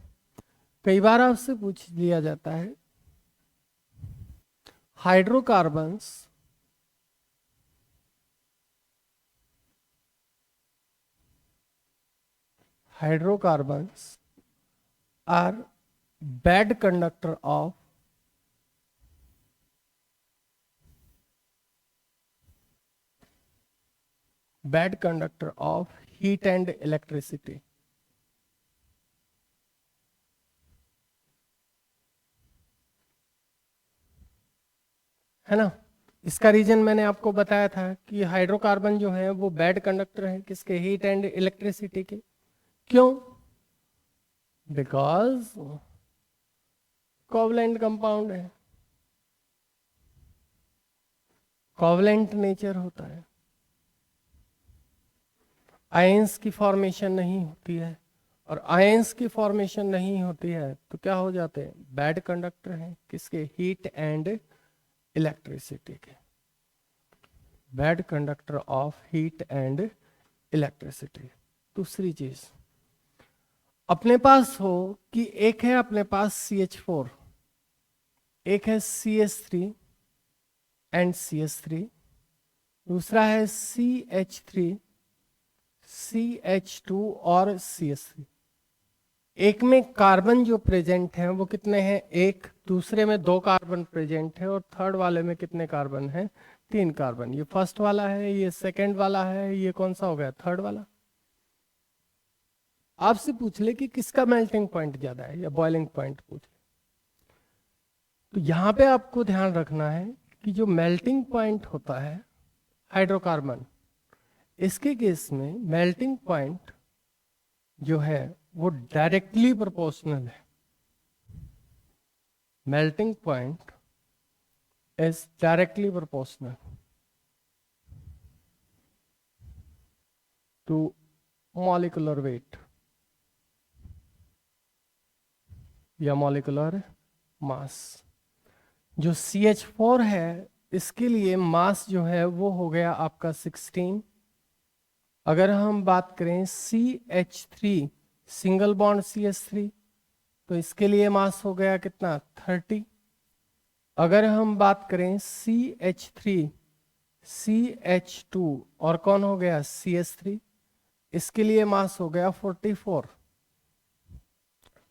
कई बार आपसे पूछ लिया जाता है hydrocarbons are bad conductor of heat and electricity. है ना। इसका रीजन मैंने आपको बताया था कि हाइड्रोकार्बन जो है वो बैड कंडक्टर है किसके, हीट एंड इलेक्ट्रिसिटी के। क्यों, बिकॉज कोवलेंट कंपाउंड है, कोवलेंट नेचर होता है, आयंस की फॉर्मेशन नहीं होती है, और आयंस की फॉर्मेशन नहीं होती है तो क्या हो जाते हैं, बैड कंडक्टर हैं किसके, हीट एंड इलेक्ट्रिसिटी के। Bad conductor of heat and electricity. दूसरी चीज अपने पास हो कि एक है अपने पास CH4, एक है CH3 एंड CH3, दूसरा है CH3, CH2 और CH3। एक में कार्बन जो प्रेजेंट है वो कितने हैं, एक, दूसरे में 2 कार्बन प्रेजेंट है, और थर्ड वाले में कितने कार्बन है, 3 कार्बन। ये फर्स्ट वाला है, ये सेकंड वाला है, ये कौन सा हो गया, थर्ड वाला। आपसे पूछ ले कि किसका मेल्टिंग पॉइंट ज्यादा है या बॉइलिंग पॉइंट पूछ ले, तो यहां पे आपको ध्यान रखना है कि जो मेल्टिंग पॉइंट होता है हाइड्रोकार्बन, इसके केस में मेल्टिंग पॉइंट जो है वो डायरेक्टली प्रोपोर्शनल है। Melting point is directly proportional to molecular weight या मॉलिक्यूलर मास। जो CH4 है इसके लिए मास जो है वो हो गया आपका 16। अगर हम बात करें CH3 सिंगल बॉन्ड CH3, तो इसके लिए मास हो गया कितना, 30। अगर हम बात करें CH3 CH2 और कौन हो गया CH3, इसके लिए मास हो गया 44।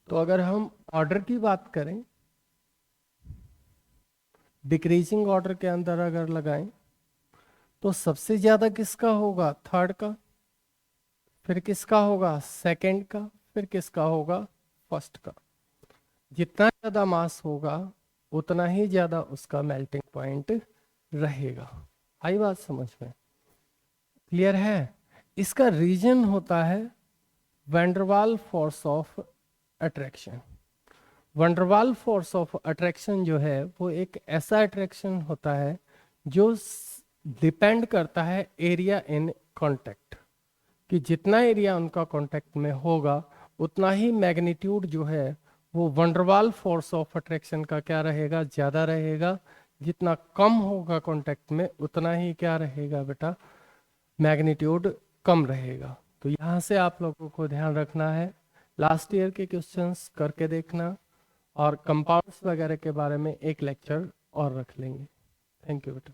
तो अगर हम ऑर्डर की बात करें डिक्रीजिंग ऑर्डर के अंदर अगर लगाएं तो सबसे ज्यादा किसका होगा, थर्ड का, फिर किसका होगा, सेकंड का, फिर किसका होगा, फर्स्ट का। जितना ज्यादा मास होगा उतना ही ज्यादा उसका मेल्टिंग पॉइंट रहेगा। आई बात समझ में, क्लियर है? इसका रीजन होता है van der Waals force of attraction. Van der Waals force of attraction जो है वो एक ऐसा अट्रैक्शन होता है जो डिपेंड करता है एरिया इन कांटेक्ट, कि जितना एरिया उनका कांटेक्ट में होगा उतना ही मैग्नीट्यूड जो है वो वंडरवाल फोर्स ऑफ अट्रैक्शन का क्या रहेगा, ज्यादा रहेगा। जितना कम होगा कांटेक्ट में उतना ही क्या रहेगा बेटा, मैग्नीट्यूड कम रहेगा। तो यहाँ से आप लोगों को ध्यान रखना है, लास्ट ईयर के क्वेश्चंस करके देखना, और कंपाउंड्स वगैरह के बारे में एक लेक्चर और रख लेंगे। थैंक यू बेटा।